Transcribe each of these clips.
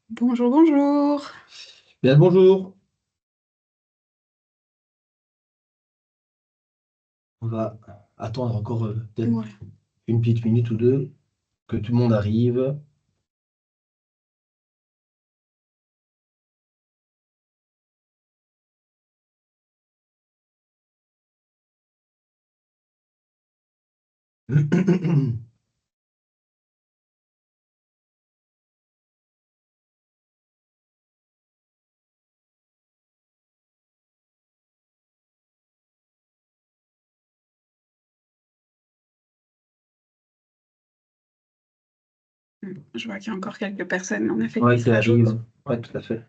Bonjour, bonjour. Bien le bonjour. On va attendre encore peut-être Ouais. une petite minute ou deux que tout le monde arrive. Je vois qu'il y a encore quelques personnes, en effet, qui Oui, se qui rajoutent. arrive. Oui, tout à fait.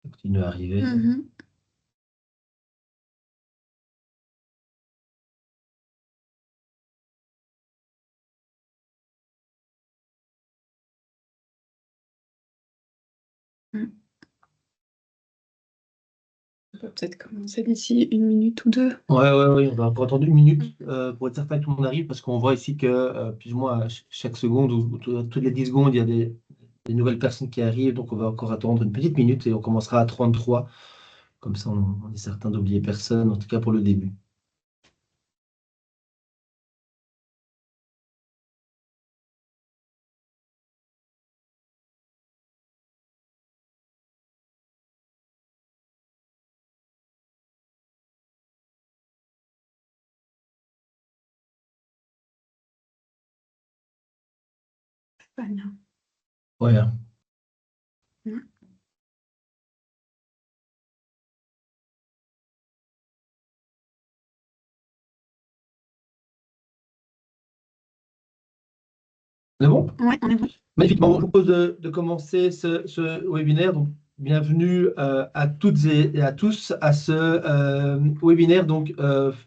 Ça continue à arriver. Mhm. Mm. On peut peut-être commencer d'ici une minute ou deux. Oui, on va encore attendre une minute Mhm. pour être certain que tout le monde arrive parce qu'on voit ici que plus ou moins chaque seconde ou toutes les 10 secondes, il y a des nouvelles personnes qui arrivent. Donc on va encore attendre une petite minute et on commencera à 33. Comme ça, on est certain d'oublier personne, en tout cas pour le début. Pas bien. Ouais, hein. Mm. C'est bon? Ouais, on est bon. Magnifique. Bon, je vous propose de commencer ce webinaire. Donc, bienvenue à toutes et à tous à ce webinaire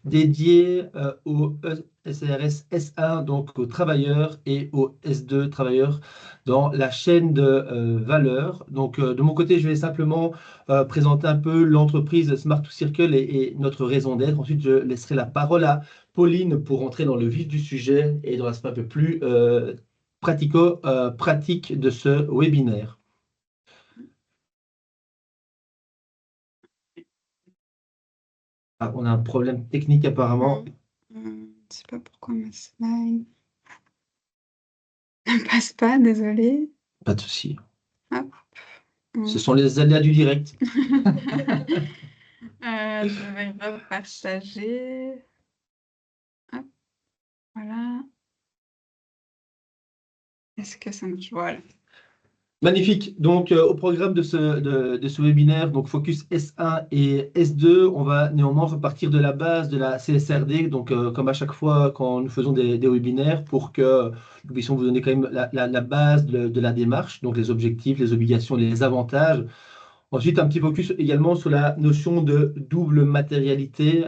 dédié au SRS S1, donc aux travailleurs et aux S2 travailleurs dans la chaîne de valeur. Donc, de mon côté, je vais simplement présenter un peu l'entreprise Smart to Circle et notre raison d'être. Ensuite, je laisserai la parole à Pauline pour entrer dans le vif du sujet et dans l'aspect un peu plus pratico-pratique de ce webinaire. Ah, on a un problème technique apparemment. Je sais pas pourquoi ma slide ne passe pas, désolée. Pas de souci. Hop. Ce Mm. sont les aléas du direct. Je vais repartager. Hop, voilà. Est-ce que ça marche? Voilà. Magnifique. Donc, au programme de ce webinaire, donc Focus S1 et S2, on va néanmoins repartir de la base de la CSRD, donc comme à chaque fois quand nous faisons des webinaires, pour que nous puissions vous donner quand même la base de la démarche, donc les objectifs, les obligations, les avantages. Ensuite, un petit focus également sur la notion de double matérialité,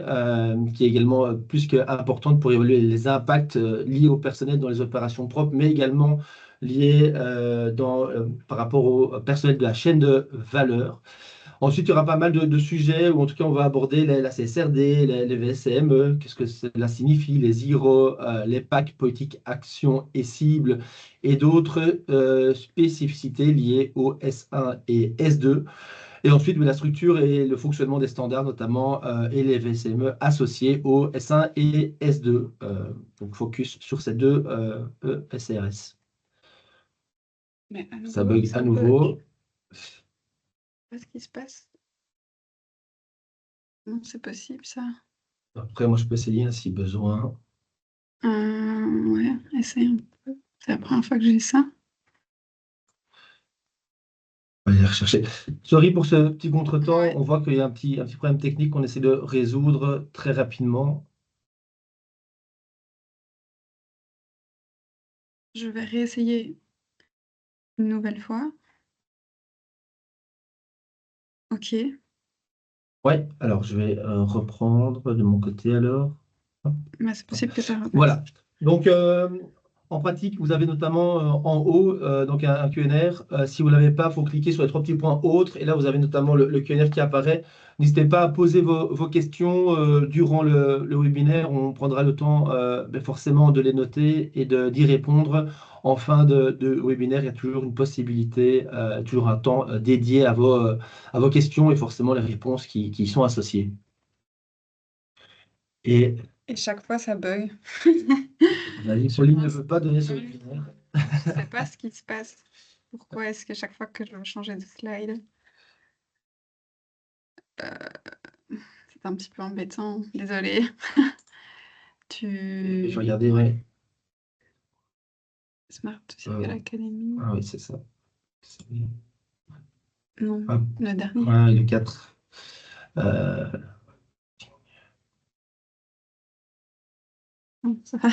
qui est également plus qu'importante pour évaluer les impacts liés au personnel dans les opérations propres, mais également liés par rapport au personnel de la chaîne de valeur. Ensuite, il y aura pas mal de sujets où, en tout cas, on va aborder la CSRD, les VSME, qu'est-ce que cela signifie, les IRO, les PAC, politique, action et cibles, et d'autres spécificités liées au S1 et S2. Et ensuite, la structure et le fonctionnement des standards, notamment, et les VSME associés au S1 et S2. Donc, focus sur ces deux SRS. Mais à Ça nouveau, bug à ça bug. nouveau. Qu'est-ce qui se passe? Non, c'est possible ça. Après, moi, je peux essayer hein, si besoin. Ouais, essaye un peu. C'est la première fois que j'ai ça. On va aller rechercher. Sorry pour ce petit contretemps. Ouais, On voit qu'il y a un petit problème technique qu'on essaie de résoudre très rapidement. je vais réessayer une nouvelle fois. Ok. Ouais, alors je vais reprendre de mon côté alors. Hop, Mais c'est hop. possible que ça repasse. Voilà. Donc, En pratique, vous avez notamment en haut donc un Q&R. Si vous ne l'avez pas, il faut cliquer sur les trois petits points autres. Et là, vous avez notamment le Q&R qui apparaît. N'hésitez pas à poser vos questions durant le webinaire. On prendra le temps forcément de les noter et d'y répondre. En fin de webinaire, il y a toujours une possibilité, toujours un temps dédié à vos questions et forcément les réponses qui y sont associées. Et Et chaque fois, ça bug. Pauline ne veut pas donner son webinaire. Je ne sais pas ce qui se passe. Pourquoi est-ce que chaque fois que je veux changer de slide, c'est un petit peu embêtant. Désolée. Je vais regarder, ouais. Smart Circle Academy. Ah oui, c'est ça. Non, Hop. le dernier. Ouais, le 4. Non, ça va.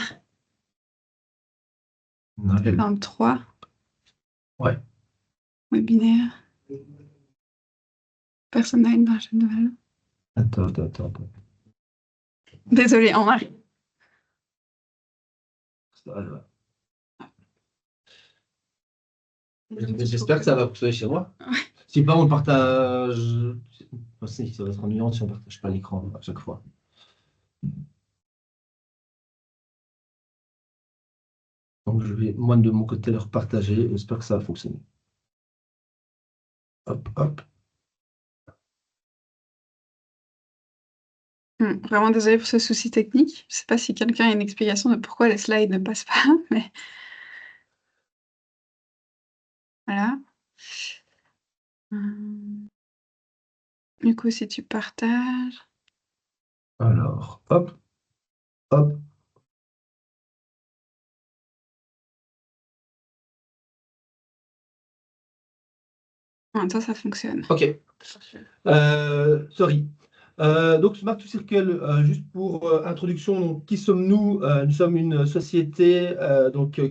Non, C'est dans le 3. Ouais. Webinaire. Personne n'a une marge de valeur. Attends. Désolée, en marche. Ça va. J'espère que ça va fonctionner chez moi. Ouais. Si pas, on partage. Si, ça va être ennuyant si on ne partage pas l'écran à chaque fois. Donc, je vais, moi, de mon côté, leur partager. J'espère que ça va fonctionner. Hop. Vraiment désolée pour ce souci technique. Je ne sais pas si quelqu'un a une explication de pourquoi les slides ne passent pas, mais voilà. Du coup, si tu partages. Alors, hop. Toi, ça fonctionne. OK. Sorry. Donc, Smart to Circle, juste pour introduction, donc, qui sommes-nous? Nous sommes une société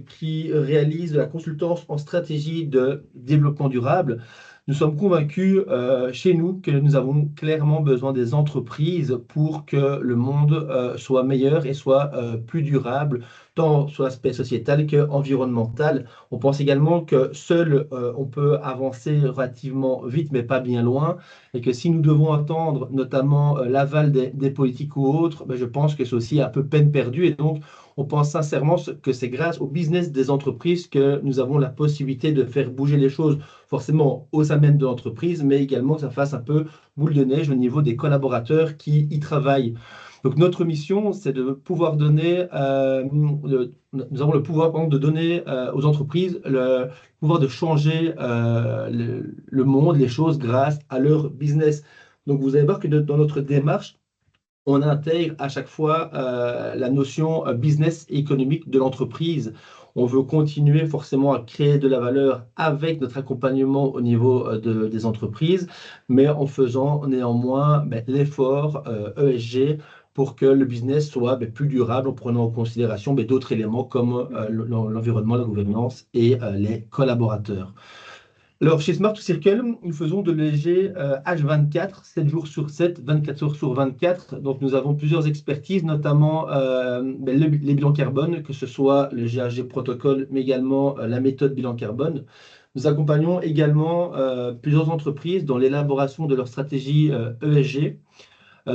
qui réalise de la consultance en stratégie de développement durable. Nous sommes convaincus chez nous que nous avons clairement besoin des entreprises pour que le monde soit meilleur et soit plus durable, tant sur l'aspect sociétal qu'environnemental. On pense également que seul on peut avancer relativement vite, mais pas bien loin, et que si nous devons attendre notamment l'aval des politiques ou autres, je pense que c'est aussi un peu peine perdue. Et donc, on pense sincèrement que c'est grâce au business des entreprises que nous avons la possibilité de faire bouger les choses, forcément au sein même de l'entreprise, mais également que ça fasse un peu boule de neige au niveau des collaborateurs qui y travaillent. Donc notre mission, c'est de pouvoir donner, nous avons le pouvoir par exemple, de donner aux entreprises le pouvoir de changer le monde, les choses grâce à leur business. Donc vous allez voir que dans notre démarche, on intègre à chaque fois la notion business et économique de l'entreprise. On veut continuer forcément à créer de la valeur avec notre accompagnement au niveau des entreprises, mais en faisant néanmoins l'effort ESG pour que le business soit plus durable en prenant en considération d'autres éléments comme l'environnement, la gouvernance et les collaborateurs. Alors, chez Smart to Circle, nous faisons de l'ESG H24, 7 jours sur 7, 24 heures sur 24. Donc, nous avons plusieurs expertises, notamment les bilans carbone, que ce soit le GHG protocole, mais également la méthode bilan carbone. Nous accompagnons également plusieurs entreprises dans l'élaboration de leur stratégie ESG.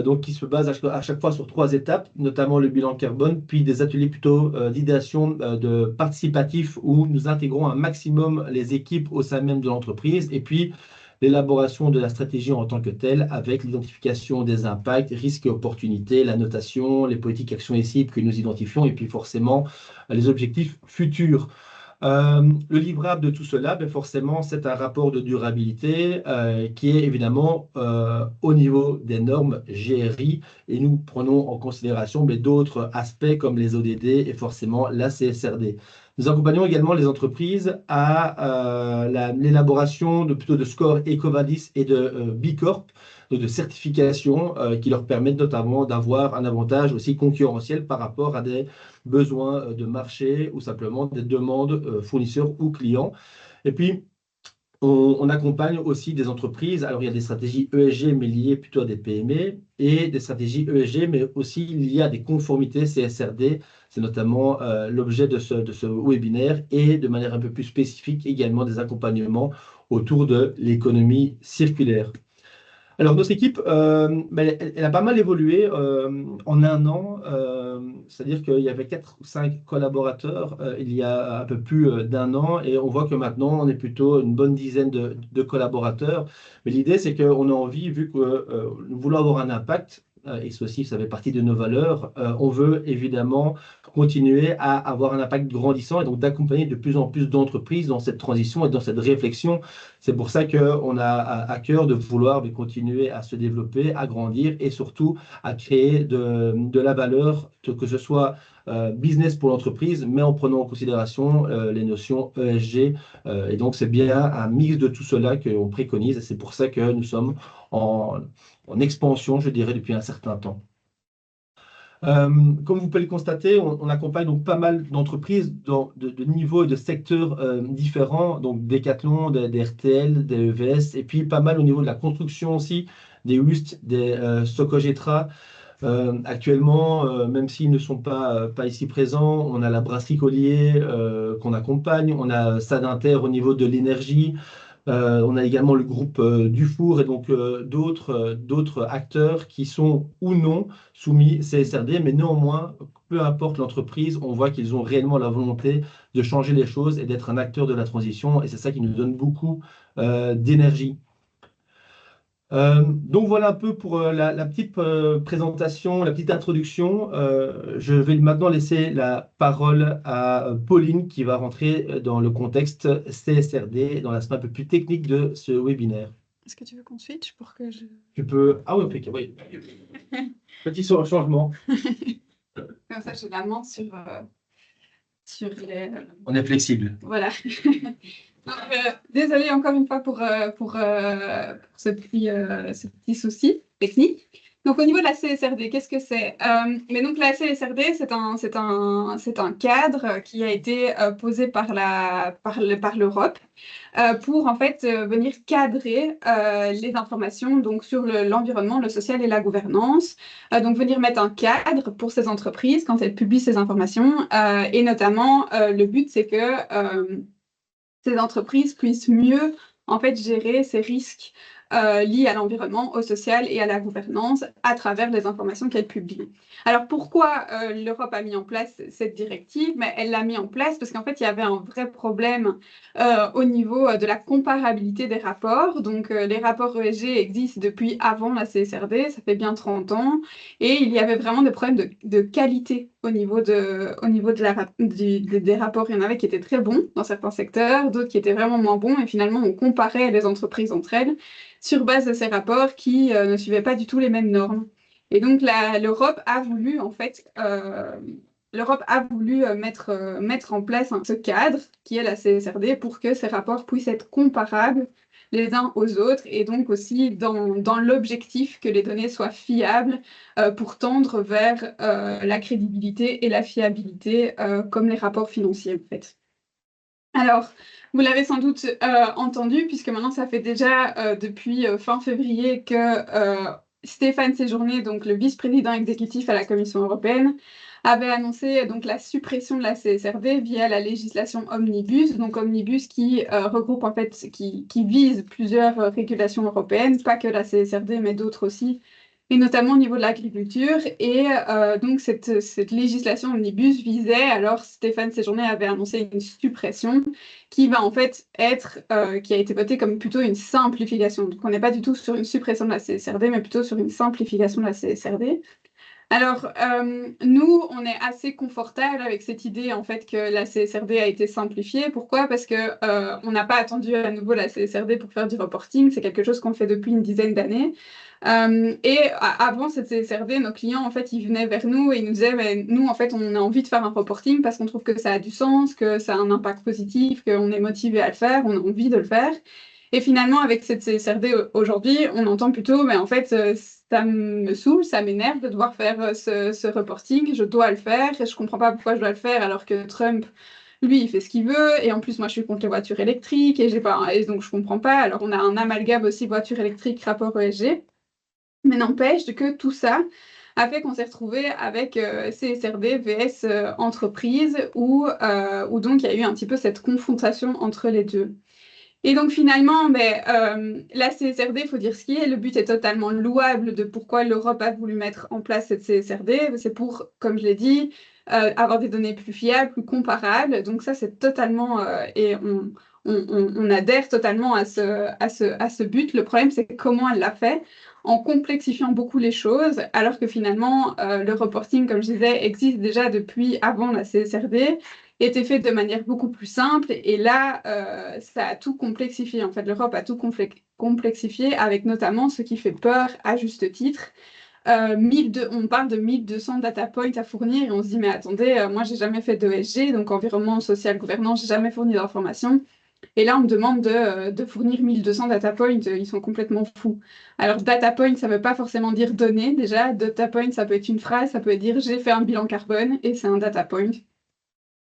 Donc qui se base à chaque fois sur 3 étapes, notamment le bilan carbone, puis des ateliers plutôt d'idéation de participatif où nous intégrons un maximum les équipes au sein même de l'entreprise, et puis l'élaboration de la stratégie en tant que telle avec l'identification des impacts, risques et opportunités, la notation, les politiques, actions et cibles que nous identifions, et puis forcément les objectifs futurs. Le livrable de tout cela, forcément, c'est un rapport de durabilité qui est évidemment au niveau des normes GRI, et nous prenons en considération d'autres aspects comme les ODD et forcément la CSRD. Nous accompagnons également les entreprises à l'élaboration plutôt de scores EcoVadis et de B Corp, donc de certification qui leur permettent notamment d'avoir un avantage aussi concurrentiel par rapport à des besoins de marché ou simplement des demandes fournisseurs ou clients. Et puis, on accompagne aussi des entreprises. Alors, il y a des stratégies ESG, mais liées plutôt à des PME, et des stratégies ESG, mais aussi liées à des conformités CSRD. C'est notamment l'objet de ce webinaire, et de manière un peu plus spécifique également des accompagnements autour de l'économie circulaire. Alors, notre équipe, ben, elle a pas mal évolué en un an. C'est-à-dire qu'il y avait 4 ou 5 collaborateurs il y a un peu plus d'un an, et on voit que maintenant, on est plutôt une bonne dizaine de collaborateurs. Mais l'idée, c'est qu'on a envie, vu que nous voulons avoir un impact, et ceci, ça fait partie de nos valeurs, on veut évidemment continuer à avoir un impact grandissant, et donc d'accompagner de plus en plus d'entreprises dans cette transition et dans cette réflexion. C'est pour ça qu'on a à cœur de vouloir continuer à se développer, à grandir, et surtout à créer de la valeur, que ce soit business pour l'entreprise, mais en prenant en considération les notions ESG. Et donc, c'est bien un mix de tout cela qu'on préconise, et c'est pour ça que nous sommes en expansion, je dirais, depuis un certain temps. Comme vous pouvez le constater, on accompagne donc pas mal d'entreprises de niveaux et de secteurs différents, donc Decathlon, des RTL, des EVS, et puis pas mal au niveau de la construction aussi, des Wust, des Socogetra. Actuellement, même s'ils ne sont pas ici présents, on a la Brasserie Collier qu'on accompagne, on a Sadinter au niveau de l'énergie. On a également le groupe Dufour, et donc d'autres acteurs qui sont ou non soumis CSRD, mais néanmoins, peu importe l'entreprise, on voit qu'ils ont réellement la volonté de changer les choses et d'être un acteur de la transition, et c'est ça qui nous donne beaucoup d'énergie. Donc voilà un peu pour la petite présentation, la petite introduction. Je vais maintenant laisser la parole à Pauline, qui va rentrer dans le contexte CSRD, dans l'aspect un peu plus technique de ce webinaire. Est-ce que tu veux qu'on switch pour que je... Tu peux... Ah oui, ok, oui. Petit changement. Comme ça, j'ai la main sur les... On est flexible. Voilà. Donc, désolée encore une fois pour ce petit souci technique. Donc, au niveau de la CSRD, qu'est-ce que c'est? Mais donc, la CSRD, c'est un cadre qui a été posé par l'Europe pour en fait venir cadrer les informations donc sur l'environnement, le social et la gouvernance. Donc, venir mettre un cadre pour ces entreprises quand elles publient ces informations. Et notamment, le but, c'est que ces entreprises puissent mieux en fait gérer ces risques liés à l'environnement, au social et à la gouvernance à travers les informations qu'elles publient. Alors pourquoi l'Europe a mis en place cette directive? Mais elle l'a mis en place parce qu'en fait il y avait un vrai problème au niveau de la comparabilité des rapports. Donc les rapports ESG existent depuis avant la CSRD, ça fait bien 30 ans, et il y avait vraiment des problèmes de qualité au niveau des rapports. Il y en avait qui étaient très bons dans certains secteurs, d'autres qui étaient vraiment moins bons, et finalement on comparait les entreprises entre elles sur base de ces rapports qui ne suivaient pas du tout les mêmes normes. Et donc l'Europe a voulu en fait mettre en place ce cadre qui est la CSRD pour que ces rapports puissent être comparables les uns aux autres, et donc aussi dans l'objectif que les données soient fiables pour tendre vers la crédibilité et la fiabilité comme les rapports financiers en fait. Alors, vous l'avez sans doute entendu, puisque maintenant ça fait déjà depuis fin février que Stéphane Séjourné, donc le vice-président exécutif à la Commission européenne, avait annoncé donc la suppression de la CSRD via la législation Omnibus, donc Omnibus qui regroupe en fait, qui vise plusieurs régulations européennes, pas que la CSRD mais d'autres aussi, et notamment au niveau de l'agriculture. Et donc cette législation Omnibus visait, alors Stéphane Séjourné avait annoncé une suppression qui va en fait être, qui a été votée comme plutôt une simplification. Donc on n'est pas du tout sur une suppression de la CSRD, mais plutôt sur une simplification de la CSRD. Alors, nous, on est assez confortable avec cette idée en fait que la CSRD a été simplifiée. Pourquoi? Parce que on n'a pas attendu à nouveau la CSRD pour faire du reporting. C'est quelque chose qu'on fait depuis une dizaine d'années. Et avant cette CSRD, nos clients, en fait, ils venaient vers nous et ils nous disaient, mais nous, en fait, on a envie de faire un reporting parce qu'on trouve que ça a du sens, que ça a un impact positif, qu'on est motivé à le faire, on a envie de le faire. Et finalement, avec cette CSRD aujourd'hui, on entend plutôt, mais en fait, ça me saoule, ça m'énerve de devoir faire ce reporting, je dois le faire, et je comprends pas pourquoi je dois le faire alors que Trump lui, il fait ce qu'il veut, et en plus, moi, je suis contre les voitures électriques, et j'ai pas, et donc je comprends pas. Alors, on a un amalgame aussi voiture électrique, rapport ESG. Mais n'empêche que tout ça a fait qu'on s'est retrouvé avec CSRD vs entreprise, où donc il y a eu un petit peu cette confrontation entre les deux. Et donc finalement, la CSRD, il faut dire ce qui est, le but est totalement louable de pourquoi l'Europe a voulu mettre en place cette CSRD. C'est pour, comme je l'ai dit, avoir des données plus fiables, plus comparables. Donc ça, c'est totalement, et on adhère totalement à ce but. Le problème, c'est comment elle l'a fait en complexifiant beaucoup les choses, alors que finalement, le reporting, comme je disais, existe déjà depuis avant la CSRD, était fait de manière beaucoup plus simple. Et là, ça a tout complexifié. En fait, l'Europe a tout complexifié, avec notamment ce qui fait peur à juste titre. On parle de 1200 data points à fournir et on se dit, mais attendez, moi, j'ai jamais fait d'ESG, donc environnement, social, gouvernance, j'ai jamais fourni d'informations. Et là, on me demande de fournir 1200 data points, ils sont complètement fous. Alors, data point, ça ne veut pas forcément dire données, déjà. Data point, ça peut être une phrase, ça peut dire j'ai fait un bilan carbone et c'est un data point.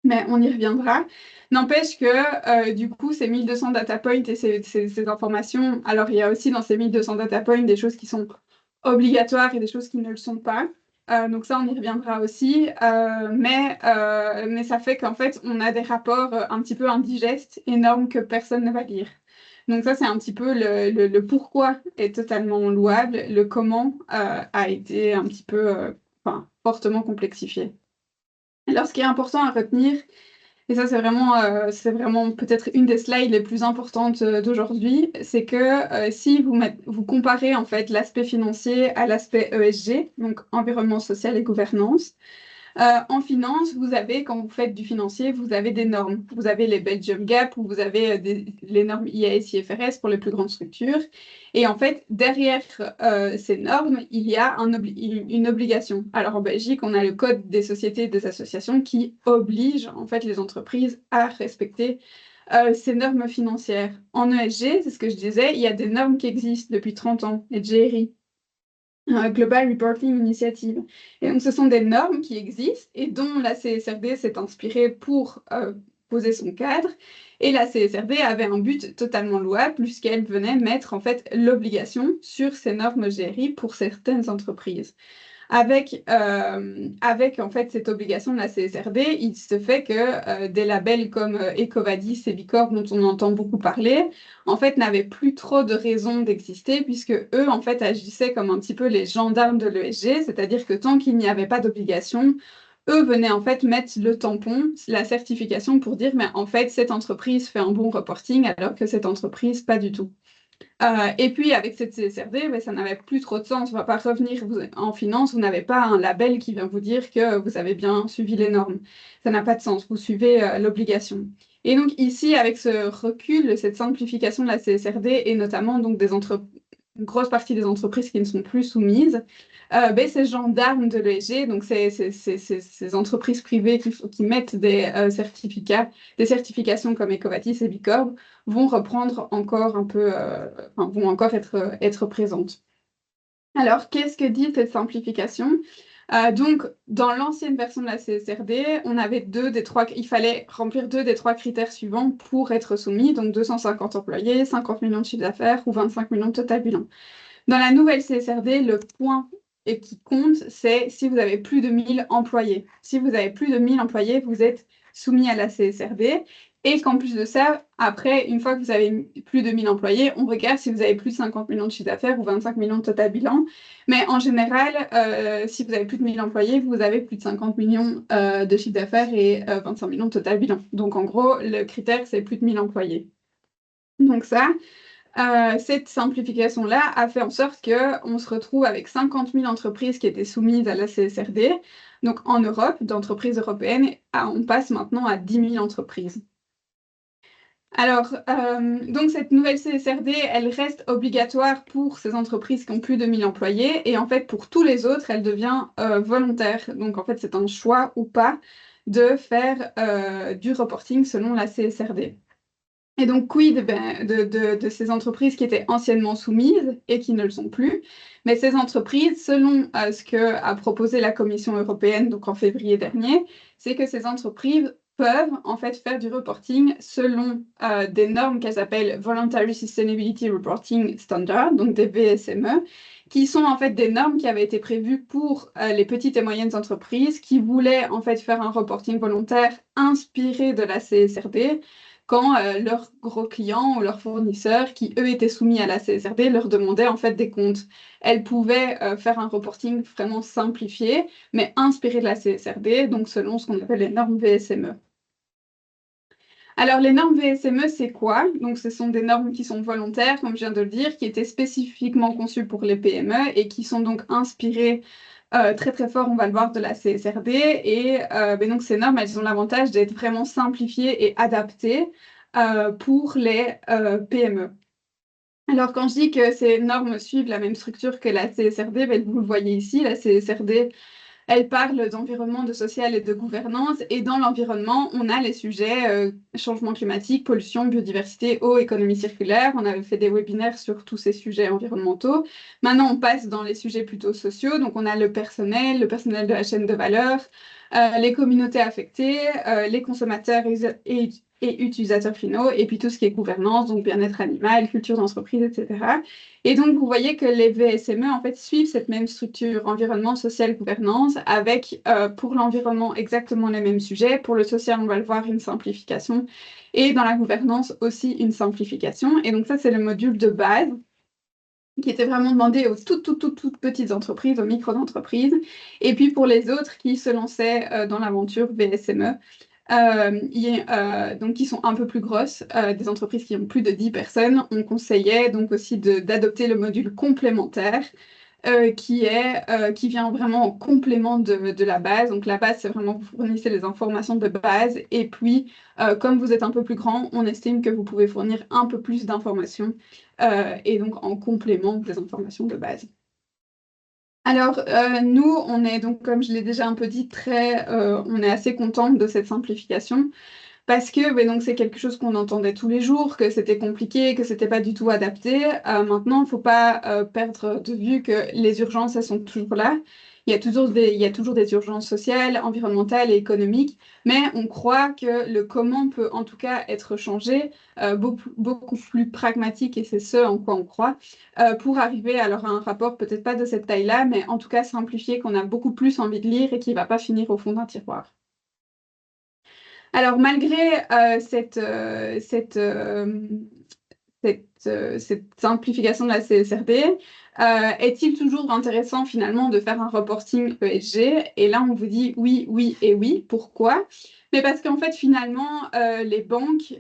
Mais on y reviendra. N'empêche que du coup, ces 1200 data points et ces informations, alors il y a aussi dans ces 1200 data points des choses qui sont obligatoires et des choses qui ne le sont pas. Donc ça, on y reviendra aussi. Mais ça fait qu'en fait, on a des rapports un petit peu indigestes, énormes, que personne ne va lire. Donc ça, c'est un petit peu le pourquoi est totalement louable, le comment a été un petit peu, fortement complexifié. Alors, ce qui est important à retenir, et ça c'est vraiment peut-être une des slides les plus importantes d'aujourd'hui, c'est que si vous comparez en fait l'aspect financier à l'aspect ESG, donc environnement social et gouvernance, en finance, vous avez, quand vous faites du financier, vous avez des normes. Vous avez les Belgium Gap, ou vous avez les normes IAS, IFRS pour les plus grandes structures. Et en fait, derrière ces normes, il y a une obligation. Alors en Belgique, on a le Code des sociétés et des associations qui oblige en fait les entreprises à respecter ces normes financières. En ESG, c'est ce que je disais, il y a des normes qui existent depuis 30 ans, les GRI. Global Reporting Initiative. Et donc, ce sont des normes qui existent et dont la CSRD s'est inspirée pour poser son cadre. Et la CSRD avait un but totalement louable puisqu'elle venait mettre en fait l'obligation sur ces normes GRI pour certaines entreprises. Avec en fait cette obligation de la CSRD, il se fait que des labels comme EcoVadis et Bicorp, dont on entend beaucoup parler, en fait n'avaient plus trop de raison d'exister puisque eux en fait agissaient comme un petit peu les gendarmes de l'ESG, c'est-à-dire que tant qu'il n'y avait pas d'obligation, eux venaient en fait mettre le tampon, la certification pour dire mais en fait cette entreprise fait un bon reporting alors que cette entreprise pas du tout. Et puis avec cette CSRD, ça n'avait plus trop de sens. On ne va pas revenir en finance, vous n'avez pas un label qui vient vous dire que vous avez bien suivi les normes. Ça n'a pas de sens, vous suivez l'obligation. Et donc ici, avec ce recul, cette simplification de la CSRD, et notamment donc une grosse partie des entreprises qui ne sont plus soumises, ces gendarmes de l'ESG, donc ces entreprises privées qui mettent des certificats, des certifications comme EcoVadis et Bicorp, vont reprendre encore un peu, vont encore être présentes. Alors, qu'est-ce que dit cette simplification? Donc, dans l'ancienne version de la CSRD, on avait il fallait remplir 2 des 3 critères suivants pour être soumis, donc 250 employés, 50 millions de chiffre d'affaires ou 25 millions de total bilan. Dans la nouvelle CSRD, le point qui compte, c'est si vous avez plus de 1000 employés. Si vous avez plus de 1000 employés, vous êtes soumis à la CSRD. Et qu'en plus de ça, après, une fois que vous avez plus de 1000 employés, on regarde si vous avez plus de 50 millions de chiffre d'affaires ou 25 millions de total bilan. Mais en général, si vous avez plus de 1000 employés, vous avez plus de 50 millions de chiffre d'affaires et 25 millions de total bilan. Donc en gros, le critère, c'est plus de 1000 employés. Donc ça, cette simplification-là a fait en sorte qu'on se retrouve avec 50 000 entreprises qui étaient soumises à la CSRD. Donc en Europe, d'entreprises européennes, on passe maintenant à 10 000 entreprises. Alors, donc cette nouvelle CSRD, elle reste obligatoire pour ces entreprises qui ont plus de 1000 employés et en fait pour tous les autres, elle devient volontaire. Donc en fait, c'est un choix ou pas de faire du reporting selon la CSRD. Et donc, quid de ces entreprises qui étaient anciennement soumises et qui ne le sont plus? Mais ces entreprises, selon ce que a proposé la Commission européenne donc en février dernier, c'est que ces entreprises peuvent en fait faire du reporting selon des normes qu'elles appellent Voluntary Sustainability Reporting Standard, donc des VSME, qui sont en fait des normes qui avaient été prévues pour les petites et moyennes entreprises qui voulaient en fait faire un reporting volontaire inspiré de la CSRD quand leurs gros clients ou leurs fournisseurs qui eux étaient soumis à la CSRD leur demandaient en fait des comptes. Elles pouvaient faire un reporting vraiment simplifié mais inspiré de la CSRD, donc selon ce qu'on appelle les normes VSME. Alors, les normes VSME, c'est quoi? Donc, ce sont des normes qui sont volontaires, comme je viens de le dire, qui étaient spécifiquement conçues pour les PME et qui sont donc inspirées très très fort, on va le voir, de la CSRD. Et donc, ces normes, elles ont l'avantage d'être vraiment simplifiées et adaptées pour les PME. Alors, quand je dis que ces normes suivent la même structure que la CSRD, ben, vous le voyez ici, la CSRD, elle parle d'environnement, de social et de gouvernance. Et dans l'environnement, on a les sujets changement climatique, pollution, biodiversité, eau, économie circulaire. On avait fait des webinaires sur tous ces sujets environnementaux. Maintenant, on passe dans les sujets plutôt sociaux. Donc, on a le personnel de la chaîne de valeur, les communautés affectées, les consommateurs et utilisateurs finaux, et puis tout ce qui est gouvernance, donc bien-être animal, culture d'entreprise, etc. Et donc, vous voyez que les VSME, en fait, suivent cette même structure, environnement, social, gouvernance, avec, pour l'environnement, exactement les mêmes sujets. Pour le social, on va le voir, une simplification. Et dans la gouvernance aussi, une simplification. Et donc, ça, c'est le module de base qui était vraiment demandé aux toutes petites entreprises, aux micro-entreprises. Et puis, pour les autres qui se lançaient dans l'aventure VSME, donc qui sont un peu plus grosses, des entreprises qui ont plus de 10 personnes, on conseillait donc aussi d'adopter le module complémentaire qui vient vraiment en complément de la base. Donc la base, c'est vraiment vous fournissez les informations de base et puis comme vous êtes un peu plus grand, on estime que vous pouvez fournir un peu plus d'informations et donc en complément des informations de base. Alors, nous, on est donc, comme je l'ai déjà un peu dit, on est assez contente de cette simplification parce que ben, donc, c'est quelque chose qu'on entendait tous les jours, que c'était compliqué, que c'était pas du tout adapté. Maintenant, il ne faut pas perdre de vue que les urgences, elles sont toujours là. Il y a toujours des urgences sociales, environnementales et économiques, mais on croit que le comment peut en tout cas être changé, beaucoup plus pragmatique, et c'est ce en quoi on croit, pour arriver alors à un rapport peut-être pas de cette taille-là, mais en tout cas simplifié, qu'on a beaucoup plus envie de lire et qui ne va pas finir au fond d'un tiroir. Alors, malgré cette simplification de la CSRD, est-il toujours intéressant finalement de faire un reporting ESG? Et là, on vous dit oui, oui et oui. Pourquoi? Mais parce qu'en fait, finalement, les banques,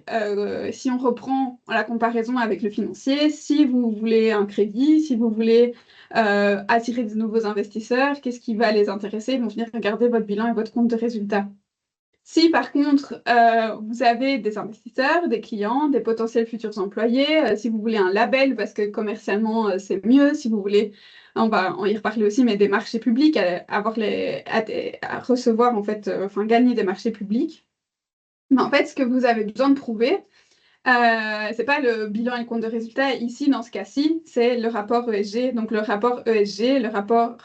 si on reprend la comparaison avec le financier, si vous voulez un crédit, si vous voulez attirer de nouveaux investisseurs, qu'est-ce qui va les intéresser? Ils vont venir regarder votre bilan et votre compte de résultat. Si par contre, vous avez des investisseurs, des clients, des potentiels futurs employés, si vous voulez un label parce que commercialement c'est mieux, si vous voulez, on va en y reparler aussi, mais des marchés publics, à recevoir en fait, enfin gagner des marchés publics. Mais en fait, ce que vous avez besoin de prouver, c'est pas le bilan et le compte de résultat. Ici, dans ce cas-ci, c'est le rapport ESG. Donc le rapport ESG, le rapport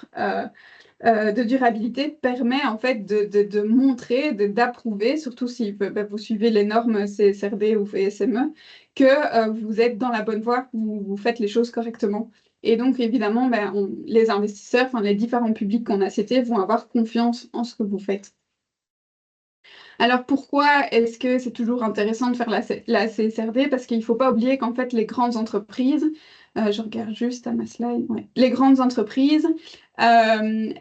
de durabilité permet en fait de montrer, d'approuver, surtout si vous suivez les normes CSRD ou VSME, que vous êtes dans la bonne voie, que vous faites les choses correctement. Et donc évidemment, les investisseurs, enfin les différents publics qu'on a cités vont avoir confiance en ce que vous faites. Alors pourquoi est-ce que c'est toujours intéressant de faire la CSRD? Parce qu'il ne faut pas oublier qu'en fait les grandes entreprises, je regarde juste à ma slide, ouais. Les grandes entreprises, elles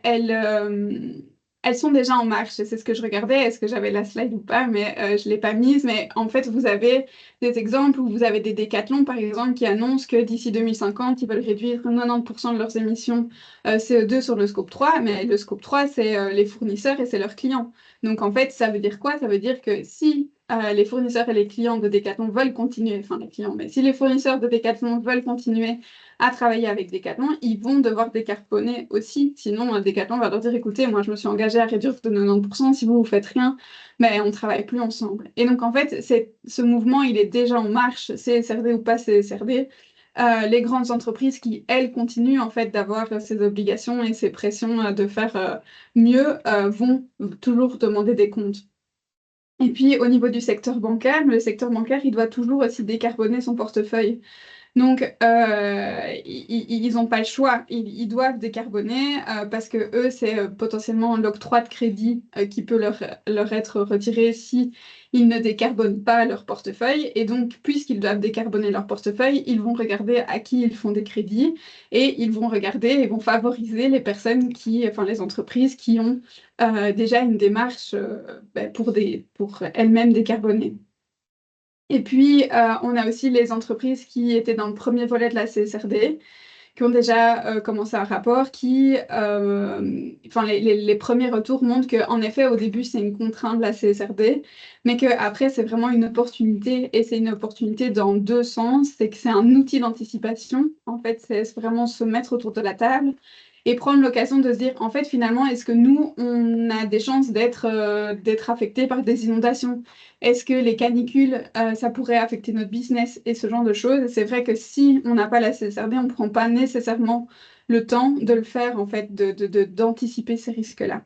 sont déjà en marche. C'est ce que je regardais, est-ce que j'avais la slide ou pas, mais je ne l'ai pas mise. Mais en fait, vous avez des exemples où vous avez des décathlons, par exemple, qui annoncent que d'ici 2050, ils veulent réduire 90% de leurs émissions CO2 sur le scope 3. Mais le scope 3, c'est les fournisseurs et c'est leurs clients. Donc en fait, ça veut dire quoi? Ça veut dire que si les fournisseurs et les clients de Decathlon veulent continuer, enfin les clients, mais si les fournisseurs de Decathlon veulent continuer à travailler avec Decathlon, ils vont devoir décarboner aussi. Sinon, Decathlon va leur dire, écoutez, moi je me suis engagé à réduire de 90%, si vous ne faites rien, mais on ne travaille plus ensemble. Et donc en fait, ce mouvement, il est déjà en marche, CSRD ou pas CSRD. Les grandes entreprises qui, elles, continuent en fait d'avoir ces obligations et ces pressions de faire mieux vont toujours demander des comptes. Et puis, au niveau du secteur bancaire, le secteur bancaire, il doit toujours aussi décarboner son portefeuille. Donc, ils n'ont pas le choix. Ils doivent décarboner parce que eux, c'est potentiellement l'octroi de crédit qui peut leur être retiré si ils ne décarbonent pas leur portefeuille. Et donc, puisqu'ils doivent décarboner leur portefeuille, ils vont regarder à qui ils font des crédits et ils vont regarder et vont favoriser les personnes enfin les entreprises qui ont déjà une démarche pour elles-mêmes décarboner. Et puis, on a aussi les entreprises qui étaient dans le premier volet de la CSRD, qui ont déjà commencé un rapport enfin, les premiers retours montrent qu'en effet, au début, c'est une contrainte de la CSRD, mais qu'après, c'est vraiment une opportunité, et c'est une opportunité dans deux sens. C'est que c'est un outil d'anticipation. En fait, c'est vraiment se mettre autour de la table et prendre l'occasion de se dire, en fait, finalement, est-ce que nous, on a des chances d'être affectés par des inondations? Est-ce que les canicules, ça pourrait affecter notre business et ce genre de choses? Et c'est vrai que si on n'a pas la CSRD, on ne prend pas nécessairement le temps de le faire, en fait, d'anticiper ces risques-là.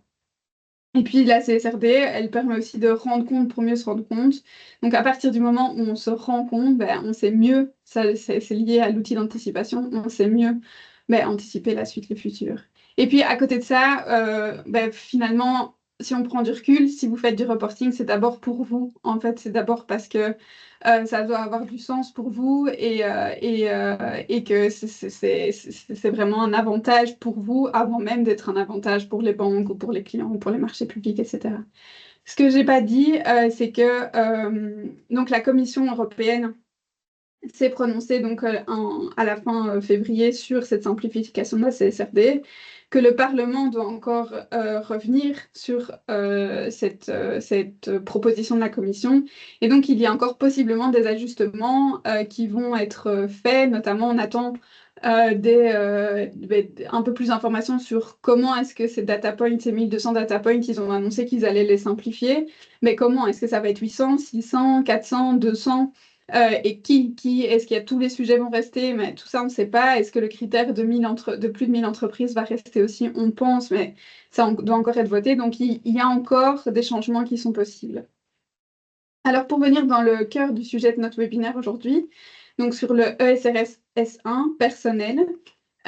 Et puis la CSRD, elle permet aussi de rendre compte pour mieux se rendre compte. Donc à partir du moment où on se rend compte, ben, on sait mieux, ça c'est lié à l'outil d'anticipation, on sait mieux anticiper la suite, le futur. Et puis à côté de ça, finalement, si on prend du recul, si vous faites du reporting, c'est d'abord pour vous. En fait, c'est d'abord parce que ça doit avoir du sens pour vous et que c'est vraiment un avantage pour vous avant même d'être un avantage pour les banques ou pour les clients ou pour les marchés publics, etc. Ce que j'ai pas dit, c'est que donc la Commission européenne s'est prononcée donc à la fin février sur cette simplification de la CSRD, que le Parlement doit encore revenir sur cette proposition de la Commission. Et donc, il y a encore possiblement des ajustements qui vont être faits, notamment on attend un peu plus d'informations sur comment est-ce que ces data points, ces 1200 data points, ils ont annoncé qu'ils allaient les simplifier, mais comment est-ce que ça va être 800, 600, 400, 200 et est-ce qu'il y a tous les sujets vont rester, mais tout ça on ne sait pas. Est-ce que le critère de plus de 1000 entreprises va rester aussi? On pense, mais ça doit encore être voté. Donc il y a encore des changements qui sont possibles. Alors pour venir dans le cœur du sujet de notre webinaire aujourd'hui, donc sur le ESRS S1 personnel,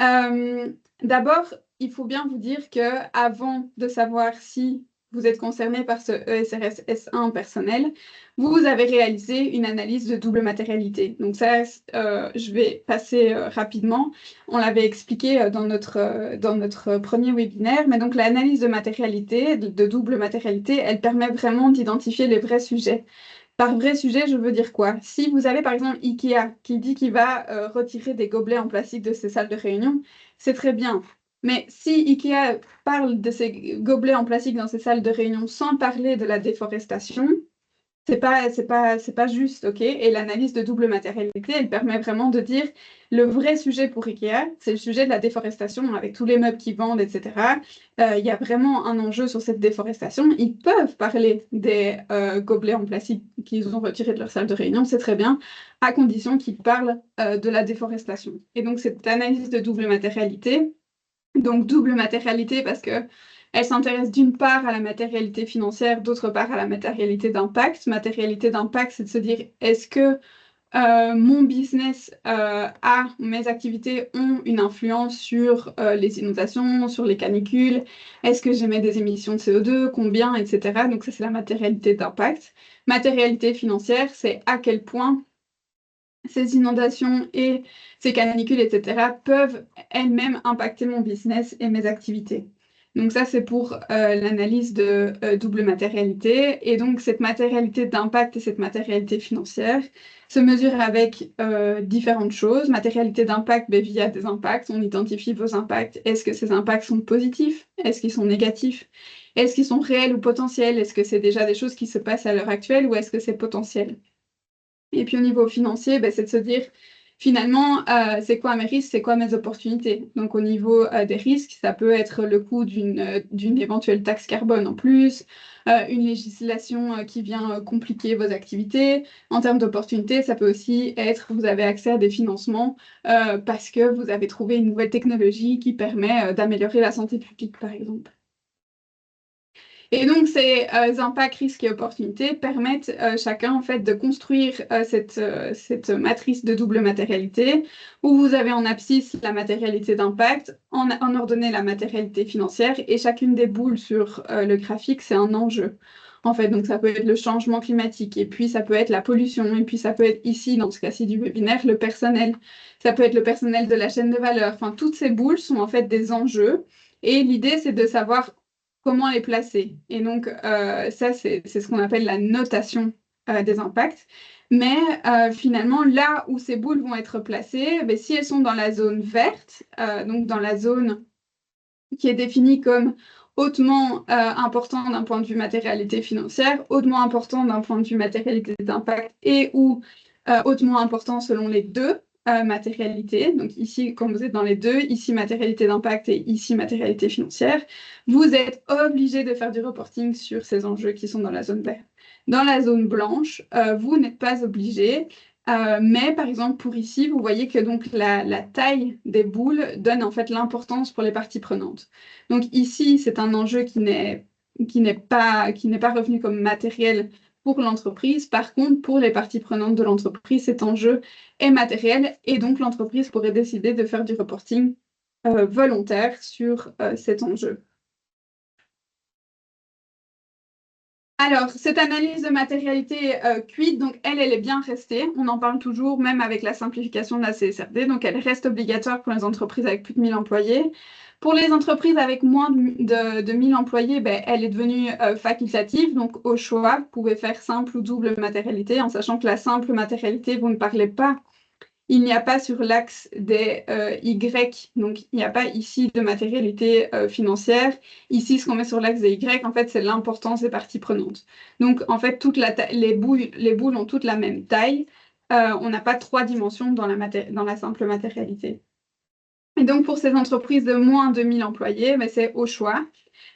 euh, d'abord il faut bien vous dire que avant de savoir si vous êtes concerné par ce ESRS S1 personnel, vous avez réalisé une analyse de double matérialité. Donc ça, je vais passer rapidement. On l'avait expliqué dans notre premier webinaire, mais donc l'analyse de matérialité, de double matérialité, elle permet vraiment d'identifier les vrais sujets. Par vrai sujet, je veux dire quoi? Si vous avez par exemple Ikea qui dit qu'il va retirer des gobelets en plastique de ses salles de réunion, c'est très bien. Mais si Ikea parle de ces gobelets en plastique dans ses salles de réunion sans parler de la déforestation, c'est pas juste, ok? Et l'analyse de double matérialité, elle permet vraiment de dire le vrai sujet pour Ikea, c'est le sujet de la déforestation avec tous les meubles qu'ils vendent, etc. Il y a vraiment un enjeu sur cette déforestation. Ils peuvent parler des gobelets en plastique qu'ils ont retirés de leur salle de réunion, c'est très bien, à condition qu'ils parlent de la déforestation. Et donc cette analyse de double matérialité, donc double matérialité parce que elle s'intéresse d'une part à la matérialité financière, d'autre part à la matérialité d'impact. Matérialité d'impact, c'est de se dire est-ce que mon business mes activités ont une influence sur les inondations, sur les canicules, est-ce que j'émets des émissions de CO2, combien, etc. Donc ça, c'est la matérialité d'impact. Matérialité financière, c'est à quel point ces inondations et ces canicules, etc., peuvent elles-mêmes impacter mon business et mes activités. Donc ça, c'est pour l'analyse de double matérialité. Et donc cette matérialité d'impact et cette matérialité financière se mesurent avec différentes choses. Matérialité d'impact, via des impacts, on identifie vos impacts. Est-ce que ces impacts sont positifs? Est-ce qu'ils sont négatifs? Est-ce qu'ils sont réels ou potentiels? Est-ce que c'est déjà des choses qui se passent à l'heure actuelle ou est-ce que c'est potentiel? Et puis au niveau financier, c'est de se dire finalement, c'est quoi mes risques, c'est quoi mes opportunités. Donc au niveau des risques, ça peut être le coût d'une éventuelle taxe carbone en plus, une législation qui vient compliquer vos activités. En termes d'opportunités, ça peut aussi être vous avez accès à des financements parce que vous avez trouvé une nouvelle technologie qui permet d'améliorer la santé publique, par exemple. Et donc, ces impacts, risques et opportunités permettent chacun en fait de construire cette matrice de double matérialité où vous avez en abscisse la matérialité d'impact, en ordonnée la matérialité financière et chacune des boules sur le graphique, c'est un enjeu. En fait, donc ça peut être le changement climatique et puis ça peut être la pollution et puis ça peut être ici, dans ce cas-ci du webinaire, le personnel. Ça peut être le personnel de la chaîne de valeur. Enfin, toutes ces boules sont en fait des enjeux et l'idée, c'est de savoir comment les placer. Et donc, ça, c'est ce qu'on appelle la notation des impacts. Mais finalement, là où ces boules vont être placées, ben, si elles sont dans la zone verte, donc dans la zone qui est définie comme hautement important d'un point de vue matérialité financière, hautement important d'un point de vue matérialité d'impact et ou hautement important selon les deux matérialités. Donc ici, quand vous êtes dans les deux, ici matérialité d'impact et ici matérialité financière, vous êtes obligé de faire du reporting sur ces enjeux qui sont dans la zone verte. Dans la zone blanche, vous n'êtes pas obligé. Mais par exemple, pour ici, vous voyez que donc la taille des boules donne en fait l'importance pour les parties prenantes. Donc ici, c'est un enjeu qui n'est pas revenu comme matériel pour l'entreprise. Par contre, pour les parties prenantes de l'entreprise, cet enjeu est matériel et donc l'entreprise pourrait décider de faire du reporting volontaire sur cet enjeu. Alors, cette analyse de matérialité cuite, donc elle est bien restée. On en parle toujours, même avec la simplification de la CSRD. Donc, elle reste obligatoire pour les entreprises avec plus de 1000 employés. Pour les entreprises avec moins de 1000 employés, ben, elle est devenue facultative. Donc, au choix, vous pouvez faire simple ou double matérialité, en sachant que la simple matérialité, vous ne parlez pas. Il n'y a pas sur l'axe des Y, donc il n'y a pas ici de matérialité financière. Ici, ce qu'on met sur l'axe des Y, en fait, c'est l'importance des parties prenantes. Donc, en fait, les boules ont toutes la même taille. On n'a pas trois dimensions dans la simple matérialité. Et donc, pour ces entreprises de moins de 1000 employés, ben, c'est au choix.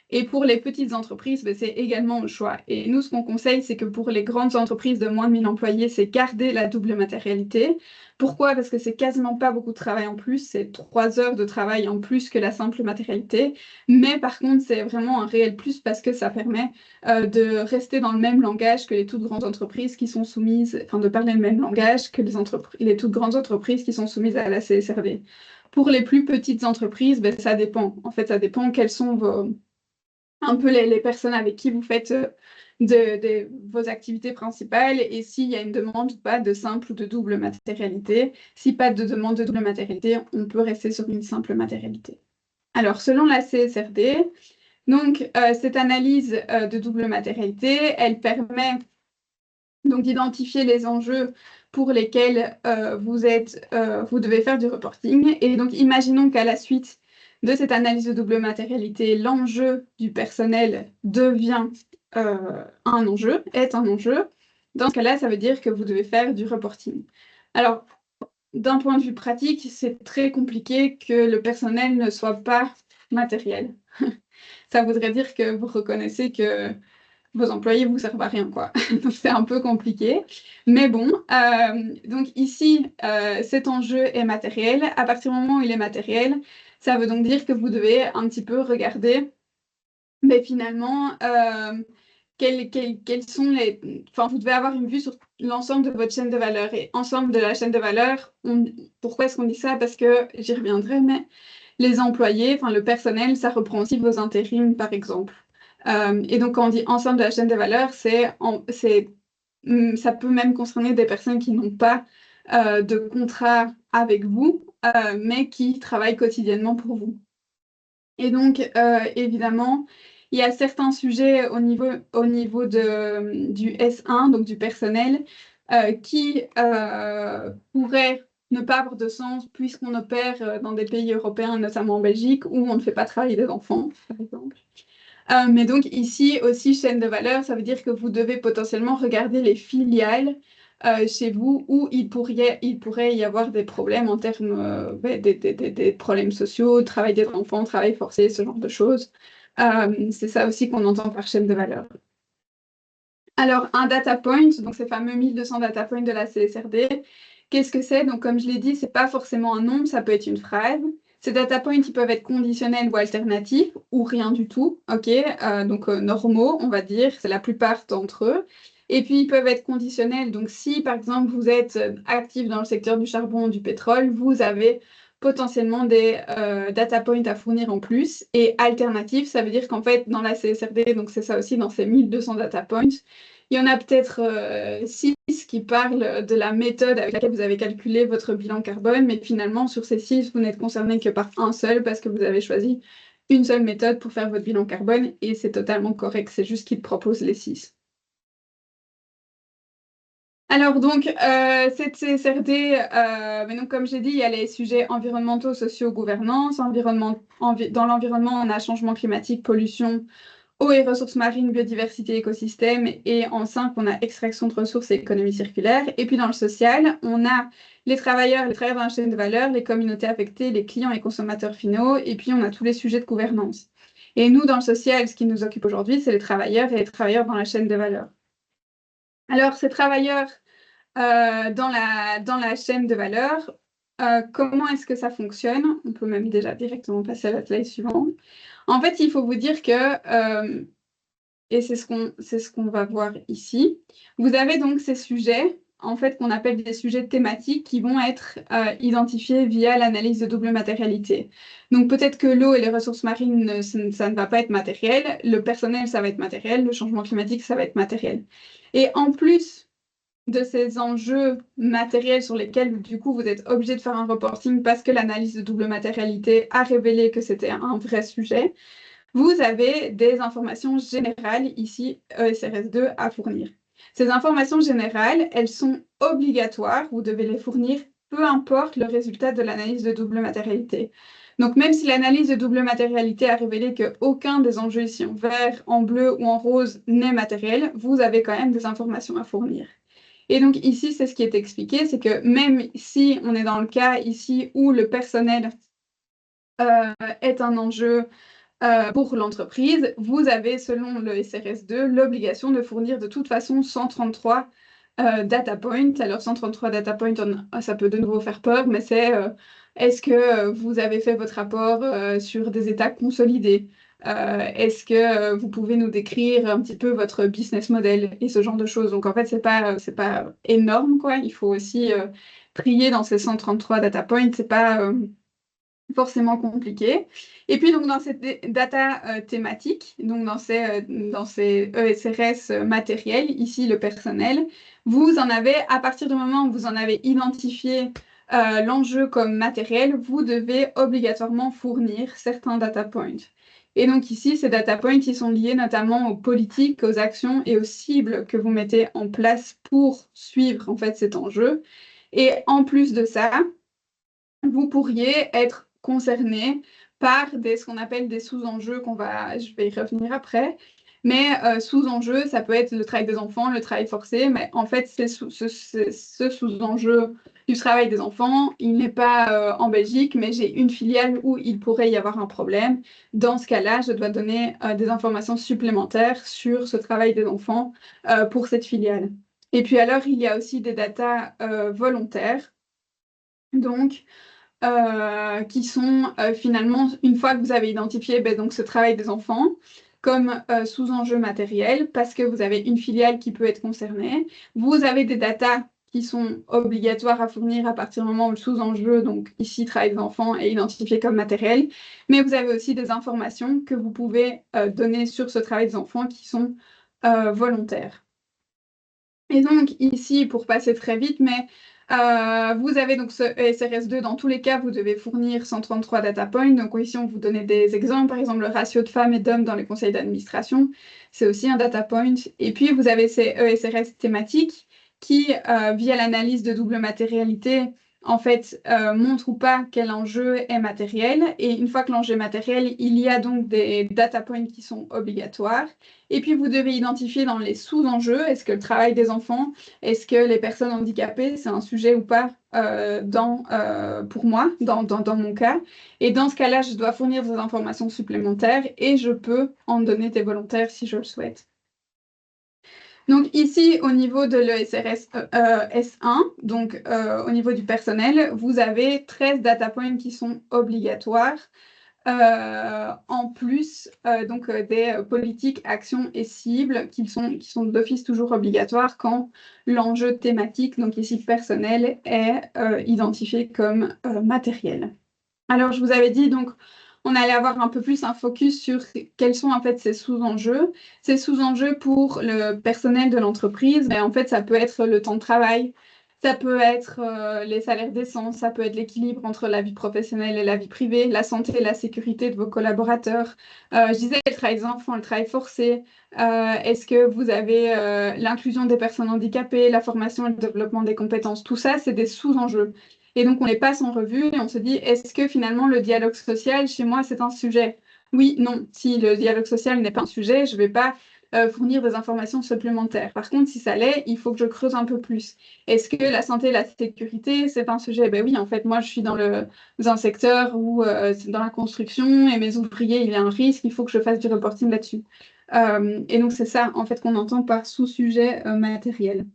Et pour les petites entreprises, ben, c'est également au choix. Et nous, ce qu'on conseille, c'est que pour les grandes entreprises de moins de 1000 employés, c'est garder la double matérialité. Pourquoi? Parce que c'est quasiment pas beaucoup de travail en plus, c'est 3 heures de travail en plus que la simple matérialité. Mais par contre, c'est vraiment un réel plus parce que ça permet de rester dans le même langage que les toutes grandes entreprises qui sont soumises, enfin de parler le même langage que les toutes grandes entreprises qui sont soumises à la CSRD. Pour les plus petites entreprises, ben, ça dépend. En fait, ça dépend quels sont un peu les personnes avec qui vous faites vos activités principales et s'il y a une demande ou pas de simple ou de double matérialité. Si pas de demande de double matérialité, on peut rester sur une simple matérialité. Alors, selon la CSRD, donc, cette analyse de double matérialité, elle permet donc d'identifier les enjeux pour lesquels vous devez faire du reporting. Et donc, imaginons qu'à la suite de cette analyse de double matérialité, l'enjeu du personnel devient est un enjeu. Dans ce cas-là, ça veut dire que vous devez faire du reporting. Alors, d'un point de vue pratique, c'est très compliqué que le personnel ne soit pas matériel. Ça voudrait dire que vous reconnaissez que vos employés vous servent à rien, quoi. Donc, c'est un peu compliqué. Mais bon, donc ici, cet enjeu est matériel. À partir du moment où il est matériel, ça veut donc dire que vous devez un petit peu regarder, mais finalement, quels sont les... Enfin, vous devez avoir une vue sur l'ensemble de votre chaîne de valeur. Et ensemble de la chaîne de valeur, pourquoi est-ce qu'on dit ça? Parce que, j'y reviendrai, mais les employés, enfin le personnel, ça reprend aussi vos intérims, par exemple. Et donc, quand on dit ensemble de la chaîne de valeur, ça peut même concerner des personnes qui n'ont pas de contrat avec vous, mais qui travaillent quotidiennement pour vous. Et donc, évidemment, il y a certains sujets au niveau du S1, donc du personnel, qui pourraient ne pas avoir de sens puisqu'on opère dans des pays européens, notamment en Belgique, où on ne fait pas travailler des enfants, par exemple. Mais donc ici aussi, chaîne de valeur, ça veut dire que vous devez potentiellement regarder les filiales chez vous où il pourrait y avoir des problèmes en termes des problèmes sociaux, travail des enfants, travail forcé, ce genre de choses. C'est ça aussi qu'on entend par chaîne de valeur. Alors, un data point, donc ces fameux 1200 data points de la CSRD, qu'est-ce que c'est? Donc, comme je l'ai dit, c'est pas forcément un nombre, ça peut être une phrase. Ces data points, ils peuvent être conditionnels ou alternatifs ou rien du tout, ok? Donc normaux, on va dire, c'est la plupart d'entre eux. Et puis, ils peuvent être conditionnels. Donc, si, par exemple, vous êtes actif dans le secteur du charbon ou du pétrole, vous avez potentiellement des data points à fournir en plus. Et alternatifs, ça veut dire qu'en fait, dans la CSRD, donc c'est ça aussi, dans ces 1200 data points, il y en a peut-être 6 qui parlent de la méthode avec laquelle vous avez calculé votre bilan carbone, mais finalement, sur ces 6, vous n'êtes concerné que par un seul parce que vous avez choisi une seule méthode pour faire votre bilan carbone et c'est totalement correct, c'est juste qu'ils proposent les 6. Alors donc, cette CSRD, mais donc, comme j'ai dit, il y a les sujets environnementaux, sociaux, gouvernance, dans l'environnement, on a changement climatique, pollution, eau et ressources marines, biodiversité, écosystème. Et en 5, on a extraction de ressources et économie circulaire. Et puis dans le social, on a les travailleurs dans la chaîne de valeur, les communautés affectées, les clients et consommateurs finaux. Et puis on a tous les sujets de gouvernance. Et nous, dans le social, ce qui nous occupe aujourd'hui, c'est les travailleurs et les travailleurs dans la chaîne de valeur. Alors, ces travailleurs dans la chaîne de valeur, comment est-ce que ça fonctionne? On peut même déjà directement passer à la slide suivante. En fait, il faut vous dire que et c'est ce qu'on va voir ici. Vous avez donc ces sujets, en fait, qu'on appelle des sujets thématiques qui vont être identifiés via l'analyse de double matérialité. Donc peut-être que l'eau et les ressources marines, ça ne va pas être matériel, le personnel, ça va être matériel, le changement climatique, ça va être matériel. Et en plus de ces enjeux matériels sur lesquels, du coup, vous êtes obligé de faire un reporting parce que l'analyse de double matérialité a révélé que c'était un vrai sujet, vous avez des informations générales ici, ESRS2, à fournir. Ces informations générales, elles sont obligatoires, vous devez les fournir, peu importe le résultat de l'analyse de double matérialité. Donc même si l'analyse de double matérialité a révélé qu'aucun des enjeux ici en vert, en bleu ou en rose n'est matériel, vous avez quand même des informations à fournir. Et donc ici, c'est ce qui est expliqué, c'est que même si on est dans le cas ici où le personnel est un enjeu pour l'entreprise, vous avez, selon le SRS2, l'obligation de fournir de toute façon 133 data points. Alors 133 data points, ça peut de nouveau faire peur, mais c'est est-ce que vous avez fait votre rapport sur des états consolidés? Est-ce que vous pouvez nous décrire un petit peu votre business model et ce genre de choses? Donc en fait, c'est pas énorme, quoi. Il faut aussi trier dans ces 133 data points. C'est pas forcément compliqué. Et puis donc dans cette data thématique, donc dans ces ESRS matériels, ici le personnel, vous en avez, à partir du moment où vous en avez identifié l'enjeu comme matériel, vous devez obligatoirement fournir certains data points. Et donc ici, ces data points, ils sont liés notamment aux politiques, aux actions et aux cibles que vous mettez en place pour suivre en fait cet enjeu. Et en plus de ça, vous pourriez être concerné par ce qu'on appelle des sous-enjeux je vais y revenir après. Mais sous-enjeux, ça peut être le travail des enfants, le travail forcé, mais en fait, ce sous-enjeu du travail des enfants, il n'est pas en Belgique, mais j'ai une filiale où il pourrait y avoir un problème. Dans ce cas-là, je dois donner des informations supplémentaires sur ce travail des enfants pour cette filiale. Et puis alors, il y a aussi des datas volontaires. Donc, qui sont finalement, une fois que vous avez identifié donc, ce travail des enfants comme sous-enjeu matériel, parce que vous avez une filiale qui peut être concernée, vous avez des datas qui sont obligatoires à fournir à partir du moment où le sous-enjeu, donc ici, travail des enfants, est identifié comme matériel, mais vous avez aussi des informations que vous pouvez donner sur ce travail des enfants qui sont volontaires. Et donc ici, pour passer très vite, mais vous avez donc ce ESRS2, dans tous les cas, vous devez fournir 133 data points. Donc ici, on vous donnait des exemples, par exemple le ratio de femmes et d'hommes dans les conseils d'administration, c'est aussi un data point. Et puis, vous avez ces ESRS thématiques qui, via l'analyse de double matérialité, en fait, montre ou pas quel enjeu est matériel. Et une fois que l'enjeu est matériel, il y a donc des data points qui sont obligatoires. Et puis, vous devez identifier dans les sous-enjeux, est-ce que le travail des enfants, est-ce que les personnes handicapées, c'est un sujet ou pas pour moi, dans mon cas. Et dans ce cas-là, je dois fournir des informations supplémentaires et je peux en donner des volontaires si je le souhaite. Donc ici, au niveau de l'ESRS S1, donc au niveau du personnel, vous avez 13 data points qui sont obligatoires. En plus des politiques, actions et cibles qui sont d'office toujours obligatoires quand l'enjeu thématique, donc ici personnel, est identifié comme matériel. Alors je vous avais dit, donc on allait avoir un peu plus un focus sur quels sont en fait ces sous-enjeux. Ces sous-enjeux pour le personnel de l'entreprise, mais en fait ça peut être le temps de travail, ça peut être les salaires décents, ça peut être l'équilibre entre la vie professionnelle et la vie privée, la santé et la sécurité de vos collaborateurs. Je disais le travail des enfants, le travail forcé. Est-ce que vous avez l'inclusion des personnes handicapées, la formation et le développement des compétences? Tout ça, c'est des sous-enjeux. Et donc, on les passe en revue et on se dit, est-ce que finalement le dialogue social, chez moi, c'est un sujet? Oui, non. Si le dialogue social n'est pas un sujet, je ne vais pas fournir des informations supplémentaires. Par contre, si ça l'est, il faut que je creuse un peu plus. Est-ce que la santé et la sécurité, c'est un sujet? Ben oui, en fait, moi, je suis dans un secteur où c'est dans la construction et mes ouvriers, il y a un risque, il faut que je fasse du reporting là-dessus. Et donc, c'est ça, en fait, qu'on entend par sous-sujet matériel.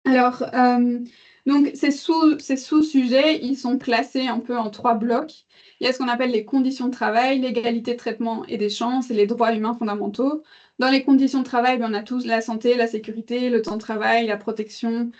Alors, donc ces sous-sujets, ils sont classés un peu en 3 blocs. Il y a ce qu'on appelle les conditions de travail, l'égalité de traitement et des chances et les droits humains fondamentaux. Dans les conditions de travail, on a tous la santé, la sécurité, le temps de travail, la protection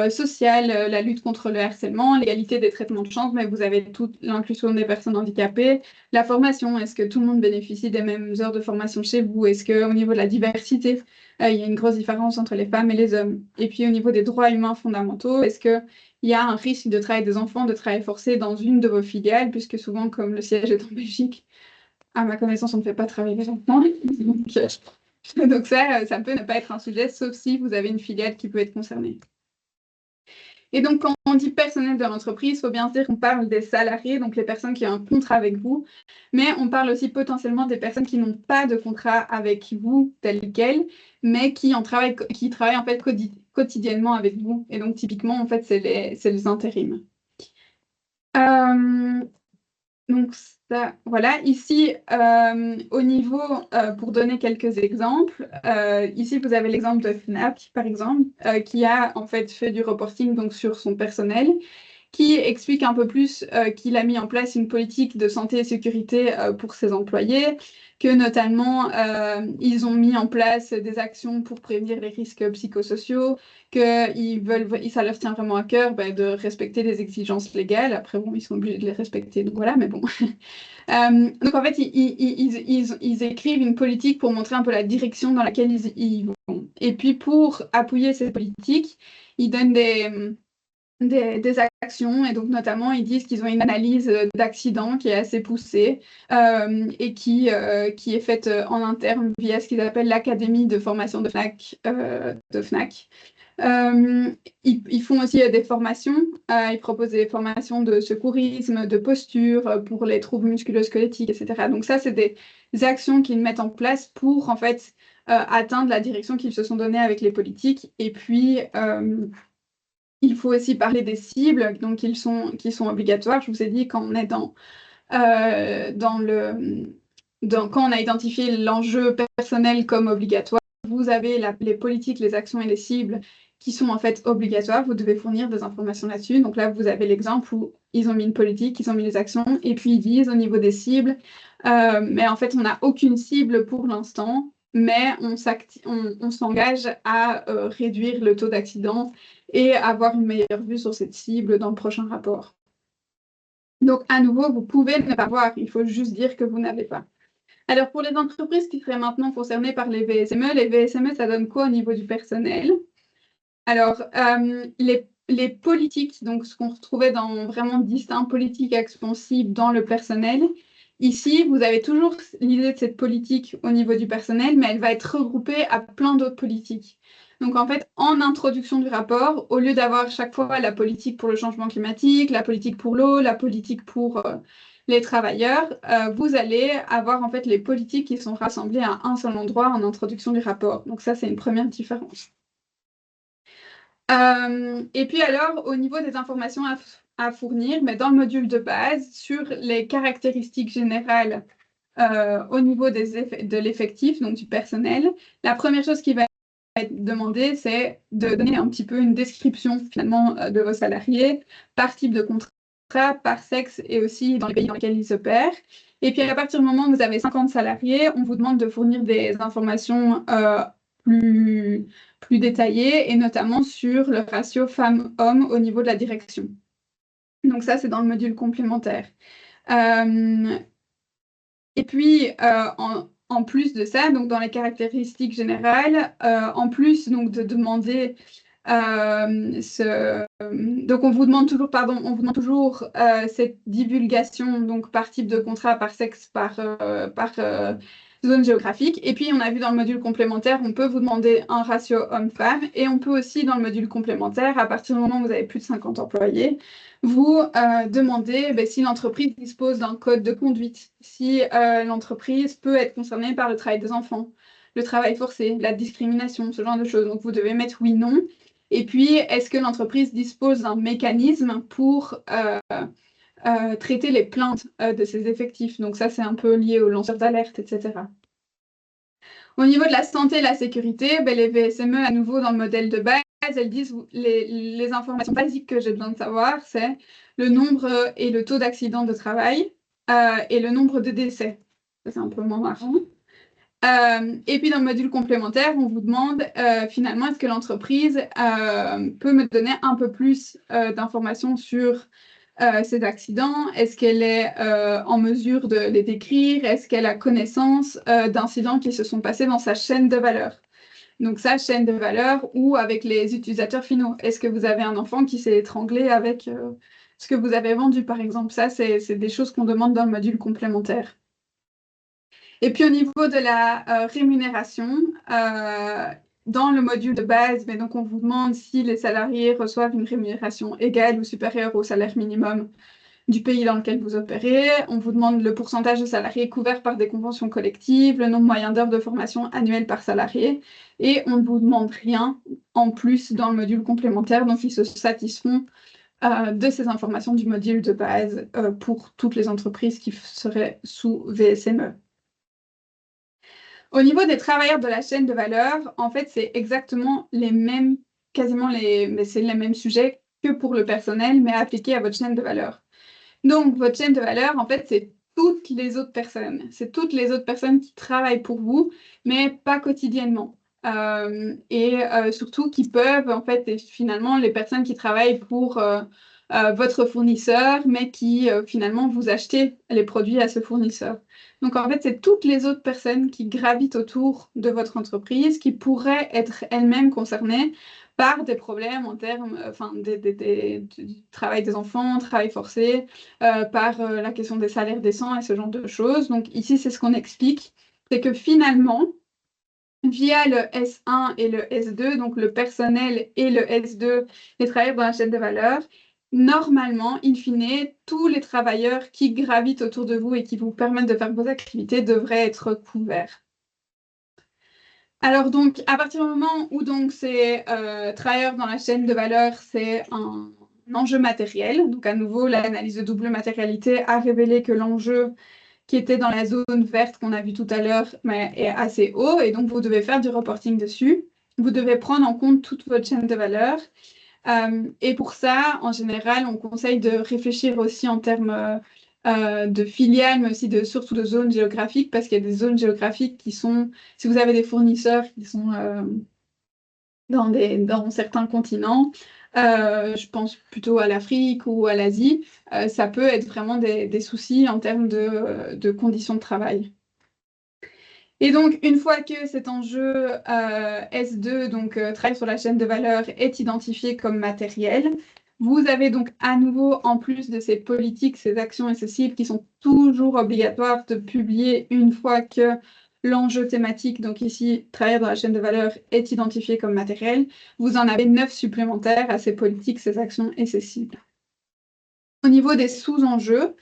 sociale, la lutte contre le harcèlement, l'égalité des traitements de chance, mais vous avez toute l'inclusion des personnes handicapées, la formation, est-ce que tout le monde bénéficie des mêmes heures de formation chez vous? Est-ce qu'au niveau de la diversité, il y a une grosse différence entre les femmes et les hommes? Et puis au niveau des droits humains fondamentaux, est-ce qu'il y a un risque de travail des enfants, de travail forcé dans une de vos filiales, puisque souvent, comme le siège est en Belgique, à ma connaissance, on ne fait pas travailler les enfants. Donc ça peut ne pas être un sujet, sauf si vous avez une filiale qui peut être concernée. Et donc, quand on dit personnel de l'entreprise, il faut bien se dire qu'on parle des salariés, donc les personnes qui ont un contrat avec vous, mais on parle aussi potentiellement des personnes qui n'ont pas de contrat avec vous tel quel, mais qui travaillent en fait quotidiennement avec vous. Et donc, typiquement, en fait, c'est les intérims. Donc ça, voilà. Ici, au niveau, pour donner quelques exemples, ici vous avez l'exemple de Fnac, par exemple, qui a en fait fait du reporting donc sur son personnel, qui explique un peu plus qu'il a mis en place une politique de santé et sécurité pour ses employés, que notamment ils ont mis en place des actions pour prévenir les risques psychosociaux, que ça leur tient vraiment à cœur de respecter les exigences légales. Après, bon, ils sont obligés de les respecter, donc voilà, mais bon. Donc en fait, ils écrivent une politique pour montrer un peu la direction dans laquelle ils vont. Et puis pour appuyer cette politique, ils donnent des actions, et donc notamment ils disent qu'ils ont une analyse d'accident qui est assez poussée et qui est faite en interne via ce qu'ils appellent l'académie de formation de Fnac. Ils font aussi des formations, ils proposent des formations de secourisme, de posture pour les troubles musculo-squelettiques, etc. Donc ça, c'est des actions qu'ils mettent en place pour en fait atteindre la direction qu'ils se sont donnée avec les politiques. Et puis il faut aussi parler des cibles, donc qui sont obligatoires. Je vous ai dit, quand on est quand on a identifié l'enjeu personnel comme obligatoire, vous avez les politiques, les actions et les cibles qui sont en fait obligatoires. Vous devez fournir des informations là-dessus. Donc là, vous avez l'exemple où ils ont mis une politique, ils ont mis les actions, et puis ils disent au niveau des cibles, mais en fait, on n'a aucune cible pour l'instant, mais on s'engage à réduire le taux d'accident et avoir une meilleure vue sur cette cible dans le prochain rapport. Donc, à nouveau, vous pouvez ne pas voir, il faut juste dire que vous n'avez pas. Alors, pour les entreprises qui seraient maintenant concernées par les VSME, ça donne quoi au niveau du personnel? Alors, les politiques, donc ce qu'on retrouvait dans vraiment distinct politique expansive dans le personnel, ici, vous avez toujours l'idée de cette politique au niveau du personnel, mais elle va être regroupée à plein d'autres politiques. Donc, en fait, en introduction du rapport, au lieu d'avoir chaque fois la politique pour le changement climatique, la politique pour l'eau, la politique pour les travailleurs, vous allez avoir en fait les politiques qui sont rassemblées à un seul endroit en introduction du rapport. Donc ça, c'est une première différence. Et puis alors, au niveau des informations à fournir, mais dans le module de base, sur les caractéristiques générales au niveau de l'effectif, donc du personnel, la première chose qui va être demandé, c'est de donner un petit peu une description finalement de vos salariés par type de contrat, par sexe et aussi dans les pays dans lesquels ils opèrent. Et puis à partir du moment où vous avez 50 salariés, on vous demande de fournir des informations plus détaillées et notamment sur le ratio femmes-hommes au niveau de la direction. Donc ça, c'est dans le module complémentaire. Et puis, en plus de ça, donc dans les caractéristiques générales, en plus donc, de demander donc on vous demande toujours cette divulgation donc par type de contrat, par sexe, par zone géographique. Et puis on a vu dans le module complémentaire, on peut vous demander un ratio homme-femme et on peut aussi dans le module complémentaire, à partir du moment où vous avez plus de 50 employés, vous demander si l'entreprise dispose d'un code de conduite, si l'entreprise peut être concernée par le travail des enfants, le travail forcé, la discrimination, ce genre de choses. Donc vous devez mettre oui, non. Et puis, est-ce que l'entreprise dispose d'un mécanisme pour traiter les plaintes de ses effectifs? Donc ça, c'est un peu lié aux lanceurs d'alerte, etc. Au niveau de la santé et la sécurité, les VSME, à nouveau dans le modèle de base, elles disent les informations basiques que j'ai besoin de savoir, c'est le nombre et le taux d'accidents de travail et le nombre de décès. Ça, c'est un peu moins marrant. Et puis dans le module complémentaire, on vous demande finalement est-ce que l'entreprise peut me donner un peu plus d'informations sur ces accidents? Est-ce qu'elle est en mesure de les décrire? Est-ce qu'elle a connaissance d'incidents qui se sont passés dans sa chaîne de valeur? Donc ça, chaîne de valeur ou avec les utilisateurs finaux. Est-ce que vous avez un enfant qui s'est étranglé avec ce que vous avez vendu, par exemple? Ça, c'est des choses qu'on demande dans le module complémentaire. Et puis au niveau de la rémunération, dans le module de base, donc on vous demande si les salariés reçoivent une rémunération égale ou supérieure au salaire minimum du pays dans lequel vous opérez. On vous demande le pourcentage de salariés couverts par des conventions collectives, le nombre moyen d'heures de formation annuelles par salarié. Et on ne vous demande rien en plus dans le module complémentaire. Donc ils se satisfont de ces informations du module de base pour toutes les entreprises qui seraient sous VSME. Au niveau des travailleurs de la chaîne de valeur, en fait, c'est exactement les mêmes, mais c'est les mêmes sujets que pour le personnel, mais appliqués à votre chaîne de valeur. Donc, votre chaîne de valeur, en fait, c'est toutes les autres personnes. C'est toutes les autres personnes qui travaillent pour vous, mais pas quotidiennement. Surtout qui peuvent, en fait, et finalement, les personnes qui travaillent pour votre fournisseur, mais qui finalement vous achetez les produits à ce fournisseur. Donc, en fait, c'est toutes les autres personnes qui gravitent autour de votre entreprise qui pourraient être elles-mêmes concernées par des problèmes en termes du travail des enfants, travail forcé, par la question des salaires décents et ce genre de choses. Donc ici, c'est ce qu'on explique, c'est que finalement, via le S1 et le S2, donc le personnel et le S2, les travailleurs dans la chaîne de valeur, normalement, in fine, tous les travailleurs qui gravitent autour de vous et qui vous permettent de faire vos activités devraient être couverts. Alors donc, à partir du moment où donc ces travailleurs dans la chaîne de valeur, c'est un enjeu matériel, donc à nouveau, l'analyse de double matérialité a révélé que l'enjeu qui était dans la zone verte qu'on a vu tout à l'heure est assez haut, et donc vous devez faire du reporting dessus. Vous devez prendre en compte toute votre chaîne de valeur. Et pour ça, en général, on conseille de réfléchir aussi en termes de filiales, mais aussi surtout de zones géographiques, parce qu'il y a des zones géographiques qui sont, si vous avez des fournisseurs qui sont dans certains continents, je pense plutôt à l'Afrique ou à l'Asie, ça peut être vraiment des soucis en termes de conditions de travail. Et donc, une fois que cet enjeu S2, donc travail sur la chaîne de valeur, est identifié comme matériel, vous avez donc à nouveau, en plus de ces politiques, ces actions et ces cibles qui sont toujours obligatoires de publier une fois que l'enjeu thématique, donc ici, travailler dans la chaîne de valeur, est identifié comme matériel, vous en avez 9 supplémentaires à ces politiques, ces actions et ces cibles. Au niveau des sous-enjeux,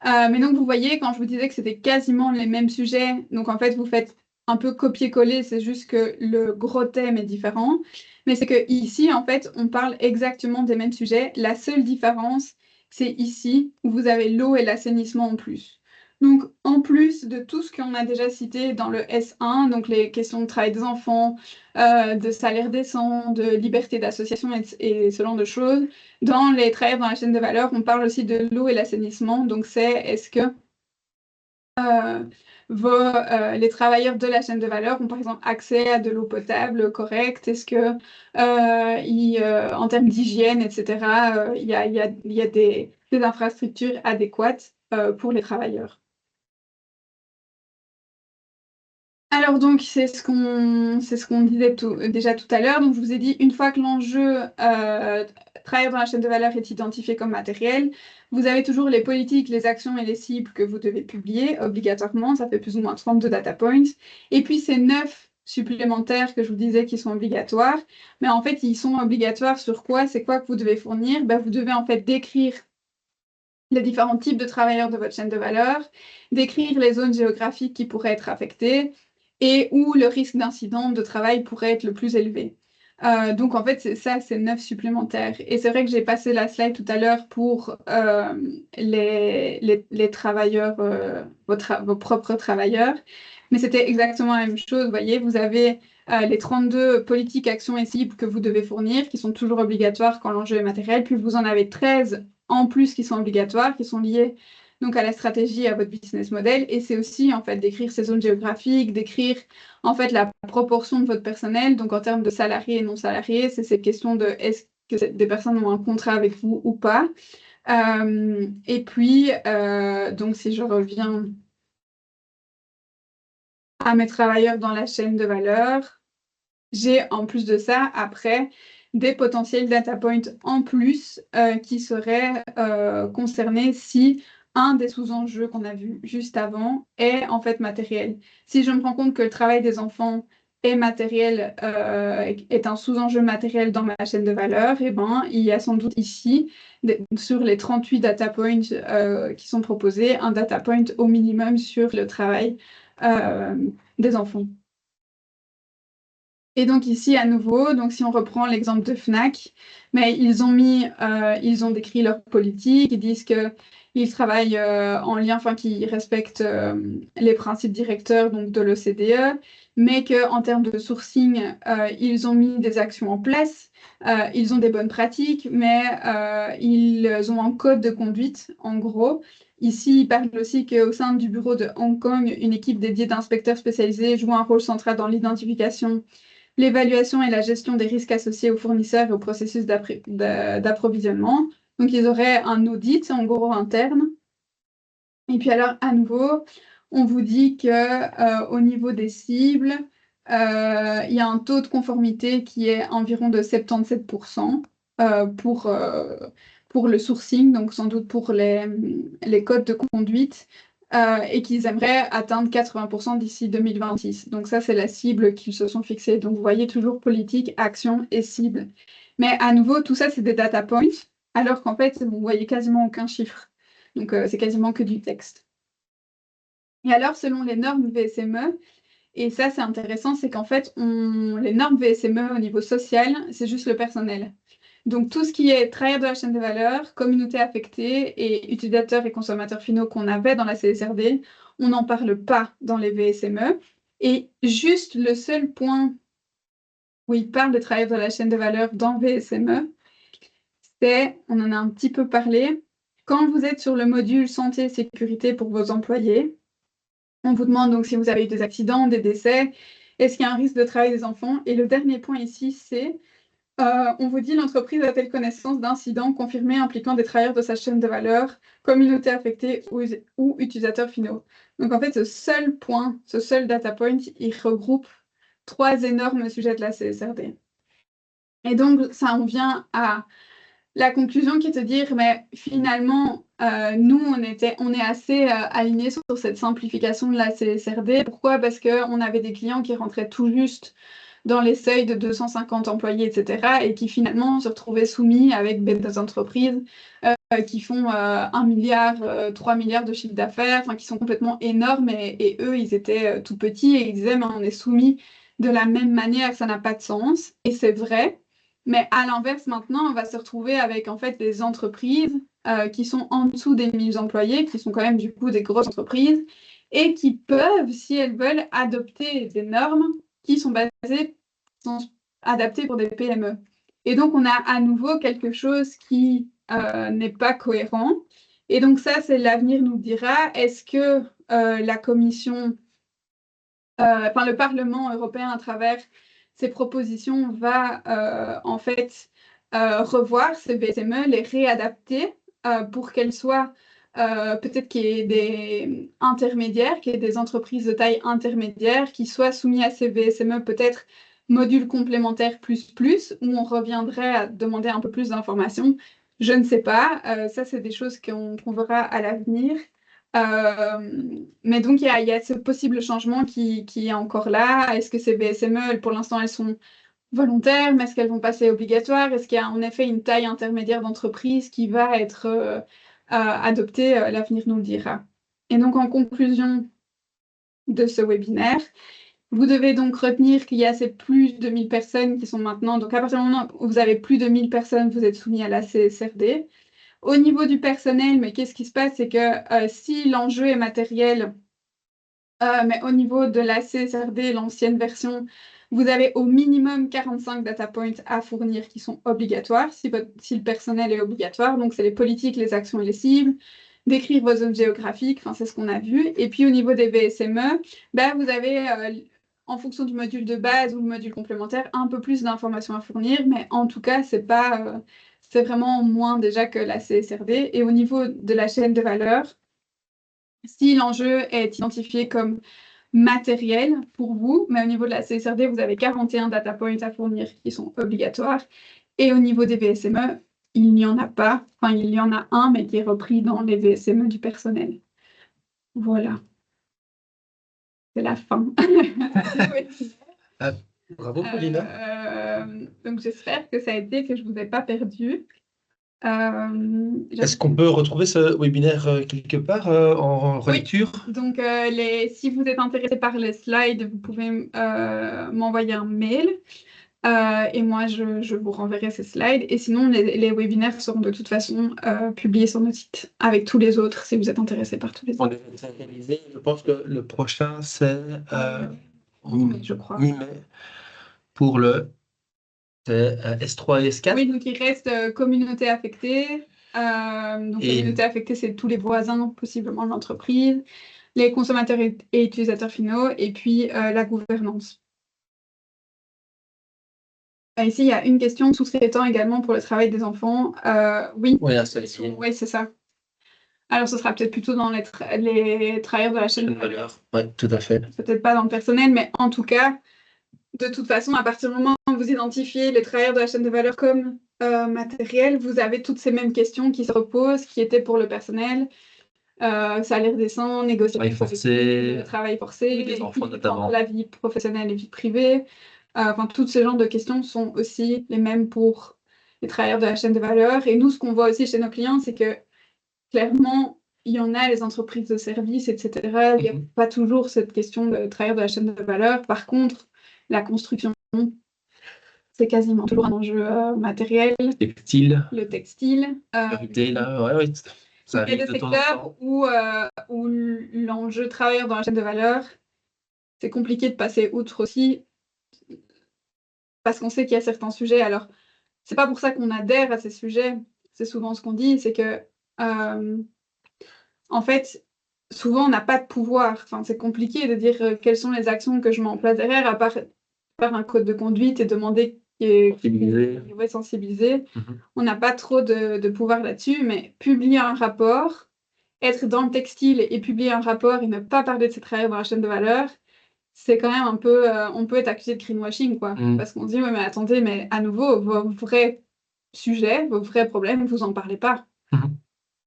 mais donc, vous voyez, quand je vous disais que c'était quasiment les mêmes sujets, donc en fait, vous faites un peu copier-coller, c'est juste que le gros thème est différent. Mais c'est que ici, en fait, on parle exactement des mêmes sujets. La seule différence, c'est ici où vous avez l'eau et l'assainissement en plus. Donc, en plus de tout ce qu'on a déjà cité dans le S1, donc les questions de travail des enfants, de salaire décent, de liberté d'association et ce genre de choses, dans les travailleurs dans la chaîne de valeur, on parle aussi de l'eau et l'assainissement. Donc, est-ce que les travailleurs de la chaîne de valeur ont par exemple accès à de l'eau potable correcte? Est-ce que, en termes d'hygiène, etc., il y a des infrastructures adéquates pour les travailleurs? Alors donc, c'est ce qu'on disait déjà tout à l'heure. Donc, je vous ai dit, une fois que l'enjeu travail dans la chaîne de valeur est identifié comme matériel, vous avez toujours les politiques, les actions et les cibles que vous devez publier obligatoirement. Ça fait plus ou moins 32 data points. Et puis, ces 9 supplémentaires que je vous disais qui sont obligatoires. Mais en fait, ils sont obligatoires sur quoi? C'est quoi que vous devez fournir? Ben, vous devez en fait décrire les différents types de travailleurs de votre chaîne de valeur, décrire les zones géographiques qui pourraient être affectées et où le risque d'incident de travail pourrait être le plus élevé. Donc en fait, c'est ça, c'est 9 supplémentaires. Et c'est vrai que j'ai passé la slide tout à l'heure pour les travailleurs, vos propres travailleurs, mais c'était exactement la même chose. Vous voyez, vous avez les 32 politiques, actions et cibles que vous devez fournir, qui sont toujours obligatoires quand l'enjeu est matériel, puis vous en avez 13 en plus qui sont obligatoires, qui sont liés donc à la stratégie, à votre business model. Et c'est aussi en fait d'écrire ces zones géographiques, d'écrire en fait la proportion de votre personnel, donc en termes de salariés et non salariés, c'est cette question de est-ce que des personnes ont un contrat avec vous ou pas. Et puis, donc si je reviens à mes travailleurs dans la chaîne de valeur, j'ai en plus de ça, après, des potentiels data points en plus qui seraient concernés si un des sous-enjeux qu'on a vu juste avant est en fait matériel. Si je me rends compte que le travail des enfants est matériel, est un sous-enjeu matériel dans ma chaîne de valeur, et ben, il y a sans doute ici, sur les 38 data points qui sont proposés, un data point au minimum sur le travail euh, des enfants. Et donc ici, à nouveau, donc si on reprend l'exemple de Fnac, mais ils ont décrit leur politique, ils disent qu'ils travaillent en lien, enfin qu'ils respectent les principes directeurs donc de l'OCDE, mais qu'en termes de sourcing, ils ont mis des actions en place, ils ont des bonnes pratiques, mais ils ont un code de conduite, en gros. Ici, ils parlent aussi qu'au sein du bureau de Hong Kong, une équipe dédiée d'inspecteurs spécialisés joue un rôle central dans l'identification, l'évaluation et la gestion des risques associés aux fournisseurs et au processus d'approvisionnement. Donc, ils auraient un audit, en gros, interne. Et puis alors, à nouveau, on vous dit que au niveau des cibles, il y a un taux de conformité qui est environ de 77% pour le sourcing, donc sans doute pour les codes de conduite, et qu'ils aimeraient atteindre 80% d'ici 2026. Donc ça, c'est la cible qu'ils se sont fixée. Donc vous voyez toujours politique, action et cible. Mais à nouveau, tout ça, c'est des data points, alors qu'en fait, vous voyez quasiment aucun chiffre. Donc c'est quasiment que du texte. Et alors, selon les normes VSME, et ça c'est intéressant, c'est qu'en fait, les normes VSME au niveau social, c'est juste le personnel. Donc tout ce qui est travailleurs de la chaîne de valeur, communauté affectée et utilisateurs et consommateurs finaux qu'on avait dans la CSRD, on n'en parle pas dans les VSME. Et juste le seul point où il parle de travailleurs de la chaîne de valeur dans VSME, on en a un petit peu parlé, quand vous êtes sur le module santé et sécurité pour vos employés, on vous demande donc si vous avez eu des accidents, des décès, est-ce qu'il y a un risque de travail des enfants? Et le dernier point ici, c'est on vous dit l'entreprise a-t-elle connaissance d'incidents confirmés impliquant des travailleurs de sa chaîne de valeur, communauté affectée ou utilisateurs finaux. Donc en fait, ce seul point, ce seul data point, il regroupe 3 énormes sujets de la CSRD. Et donc, ça, on vient à la conclusion qui est de dire, mais finalement, nous, on est assez alignés sur cette simplification de la CSRD. Pourquoi? Parce qu'on avait des clients qui rentraient tout juste dans les seuils de 250 employés, etc., et qui finalement se retrouvaient soumis avec des entreprises qui font 1 milliard, 3 milliards de chiffre d'affaires, enfin, qui sont complètement énormes, et eux, ils étaient tout petits, et ils disaient, mais on est soumis de la même manière, ça n'a pas de sens. Et c'est vrai. Mais à l'inverse, maintenant, on va se retrouver avec en fait des entreprises qui sont en dessous des 1000 employés, qui sont quand même du coup des grosses entreprises, et qui peuvent, si elles veulent, adopter des normes qui sont adaptées pour des PME. Et donc, on a à nouveau quelque chose qui n'est pas cohérent. Et donc ça, c'est l'avenir nous dira, est-ce que la Commission, enfin le Parlement européen à travers ses propositions va en fait revoir ces BSME, les réadapter pour qu'elles soient peut-être qu'il y ait des intermédiaires, qu'il y ait des entreprises de taille intermédiaire qui soient soumises à ces BSME, peut-être module complémentaire plus, où on reviendrait à demander un peu plus d'informations. Je ne sais pas. Ça, c'est des choses qu'on verra à l'avenir. Mais donc, il y a ce possible changement qui est encore là. Est-ce que ces BSME, pour l'instant, elles sont volontaires, mais est-ce qu'elles vont passer obligatoires? Est-ce qu'il y a en effet une taille intermédiaire d'entreprise qui va être adoptée? L'avenir nous le dira. Et donc, en conclusion de ce webinaire, vous devez donc retenir qu'il y a ces plus de 1000 personnes qui sont maintenant. Donc, à partir du moment où vous avez plus de 1000 personnes, vous êtes soumis à la CSRD. Au niveau du personnel, mais qu'est-ce qui se passe? C'est que si l'enjeu est matériel, mais au niveau de la CSRD, l'ancienne version, vous avez au minimum 45 data points à fournir qui sont obligatoires si le personnel est obligatoire. Donc, c'est les politiques, les actions et les cibles, décrire vos zones géographiques, enfin, c'est ce qu'on a vu. Et puis, au niveau des VSME, ben, vous avez, en fonction du module de base ou le module complémentaire, un peu plus d'informations à fournir, mais en tout cas, c'est vraiment moins déjà que la CSRD. Et au niveau de la chaîne de valeur, si l'enjeu est identifié comme matériel pour vous, mais au niveau de la CSRD, vous avez 41 data points à fournir qui sont obligatoires. Et au niveau des VSME, il n'y en a pas. Enfin, il y en a un, mais qui est repris dans les VSME du personnel. Voilà. C'est la fin. Bravo, Paulina. Donc, j'espère que ça a été, que je ne vous ai pas perdu. Est-ce qu'on peut retrouver ce webinaire quelque part en relecture? Oui. Donc, si vous êtes intéressé par les slides, vous pouvez m'envoyer un mail et moi, je vous renverrai ces slides. Et sinon, les webinaires seront de toute façon publiés sur notre site avec tous les autres si vous êtes intéressé par tous les autres. On est réalisé. Je pense que le prochain, c'est mi-mai, je crois. Mi-mai pour le S3 et S4. Oui, donc il reste communauté affectée. Donc, communauté affectée, c'est tous les voisins, possiblement de l'entreprise, les consommateurs et utilisateurs finaux, et puis la gouvernance. Ici, il y a une question, sous-traitant également pour le travail des enfants. Oui, oui, c'est ça. Alors, ce sera peut-être plutôt dans les travailleurs de la chaîne de valeur. Oui, tout à fait. Peut-être pas dans le personnel, mais en tout cas, de toute façon, à partir du moment où vous identifiez les travailleurs de la chaîne de valeur comme matériel, vous avez toutes ces mêmes questions qui se reposent, qui étaient pour le personnel. Salaire décent, négociation, travail forcé, les enfants notamment. La vie professionnelle et vie privée. Enfin, tous ces genres de questions sont aussi les mêmes pour les travailleurs de la chaîne de valeur. Et nous, ce qu'on voit aussi chez nos clients, c'est que clairement, il y en a les entreprises de services, etc. Il n'y a pas toujours cette question de travailleurs de la chaîne de valeur. Par contre, la construction, c'est quasiment toujours un enjeu matériel. Le textile. Ouais, ça il y a des secteurs où l'enjeu travailleur dans la chaîne de valeur, c'est compliqué de passer outre aussi, parce qu'on sait qu'il y a certains sujets. Alors, c'est pas pour ça qu'on adhère à ces sujets. C'est souvent ce qu'on dit, c'est que en fait, souvent on n'a pas de pouvoir. Enfin, c'est compliqué de dire quelles sont les actions que je mets en place derrière, à part faire un code de conduite et demander sensibiliser. On n'a pas trop de pouvoir là-dessus, mais publier un rapport, être dans le textile et publier un rapport et ne pas parler de ses travailleurs dans la chaîne de valeur, c'est quand même un peu, on peut être accusé de greenwashing, quoi. Parce qu'on se dit, ouais, mais attendez, mais à nouveau, vos vrais sujets, vos vrais problèmes, vous en parlez pas.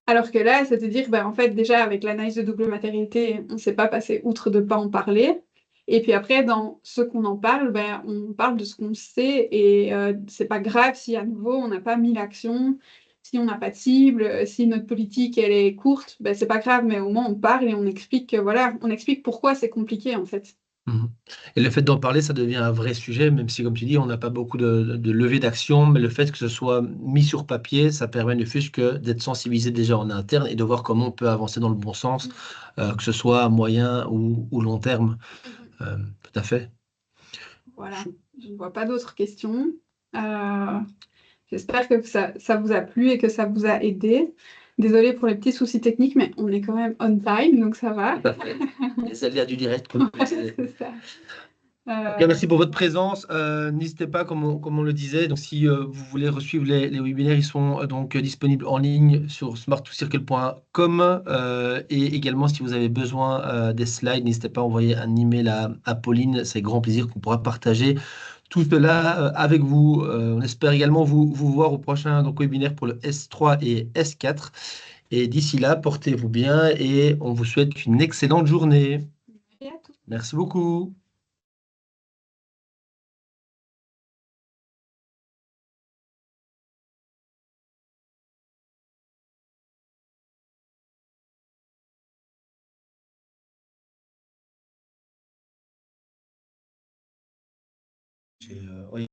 Alors que là, c'est-à-dire, ben, en fait, déjà, avec l'analyse de double matérialité, on ne s'est pas passé outre de ne pas en parler. Et puis après, dans ce qu'on en parle, ben, on parle de ce qu'on sait. Et c'est pas grave si, à nouveau, on n'a pas mis l'action, si on n'a pas de cible, si notre politique, elle est courte, ben, c'est pas grave. Mais au moins, on parle et on explique, voilà, on explique pourquoi c'est compliqué, en fait. Mhm. Et le fait d'en parler, ça devient un vrai sujet, même si, comme tu dis, on n'a pas beaucoup de levée d'action, mais le fait que ce soit mis sur papier, ça permet ne fût-ce que d'être sensibilisé déjà en interne et de voir comment on peut avancer dans le bon sens, que ce soit à moyen ou long terme. Mhm. Tout à fait. Voilà, je ne vois pas d'autres questions. Euh, J'espère que ça vous a plu et que ça vous a aidé. Désolée pour les petits soucis techniques, mais on est quand même on time, donc ça va. Tout à fait. Les aléas du direct, comme tu Voilà, disais. c'est ça. En tout cas, merci pour votre Voilà. présence. N'hésitez pas, comme on le disait, donc si vous voulez resuivre les webinaires, ils sont donc disponibles en ligne sur smart2circle.com et également si vous avez besoin des slides, n'hésitez pas à envoyer un email à Pauline. C'est grand plaisir qu'on pourra partager tout cela avec vous. On espère également vous voir au prochain donc, webinaire pour le S3 et S4. Et d'ici là, portez-vous bien et on vous souhaite une excellente journée. Et à tout. Merci beaucoup. Oui.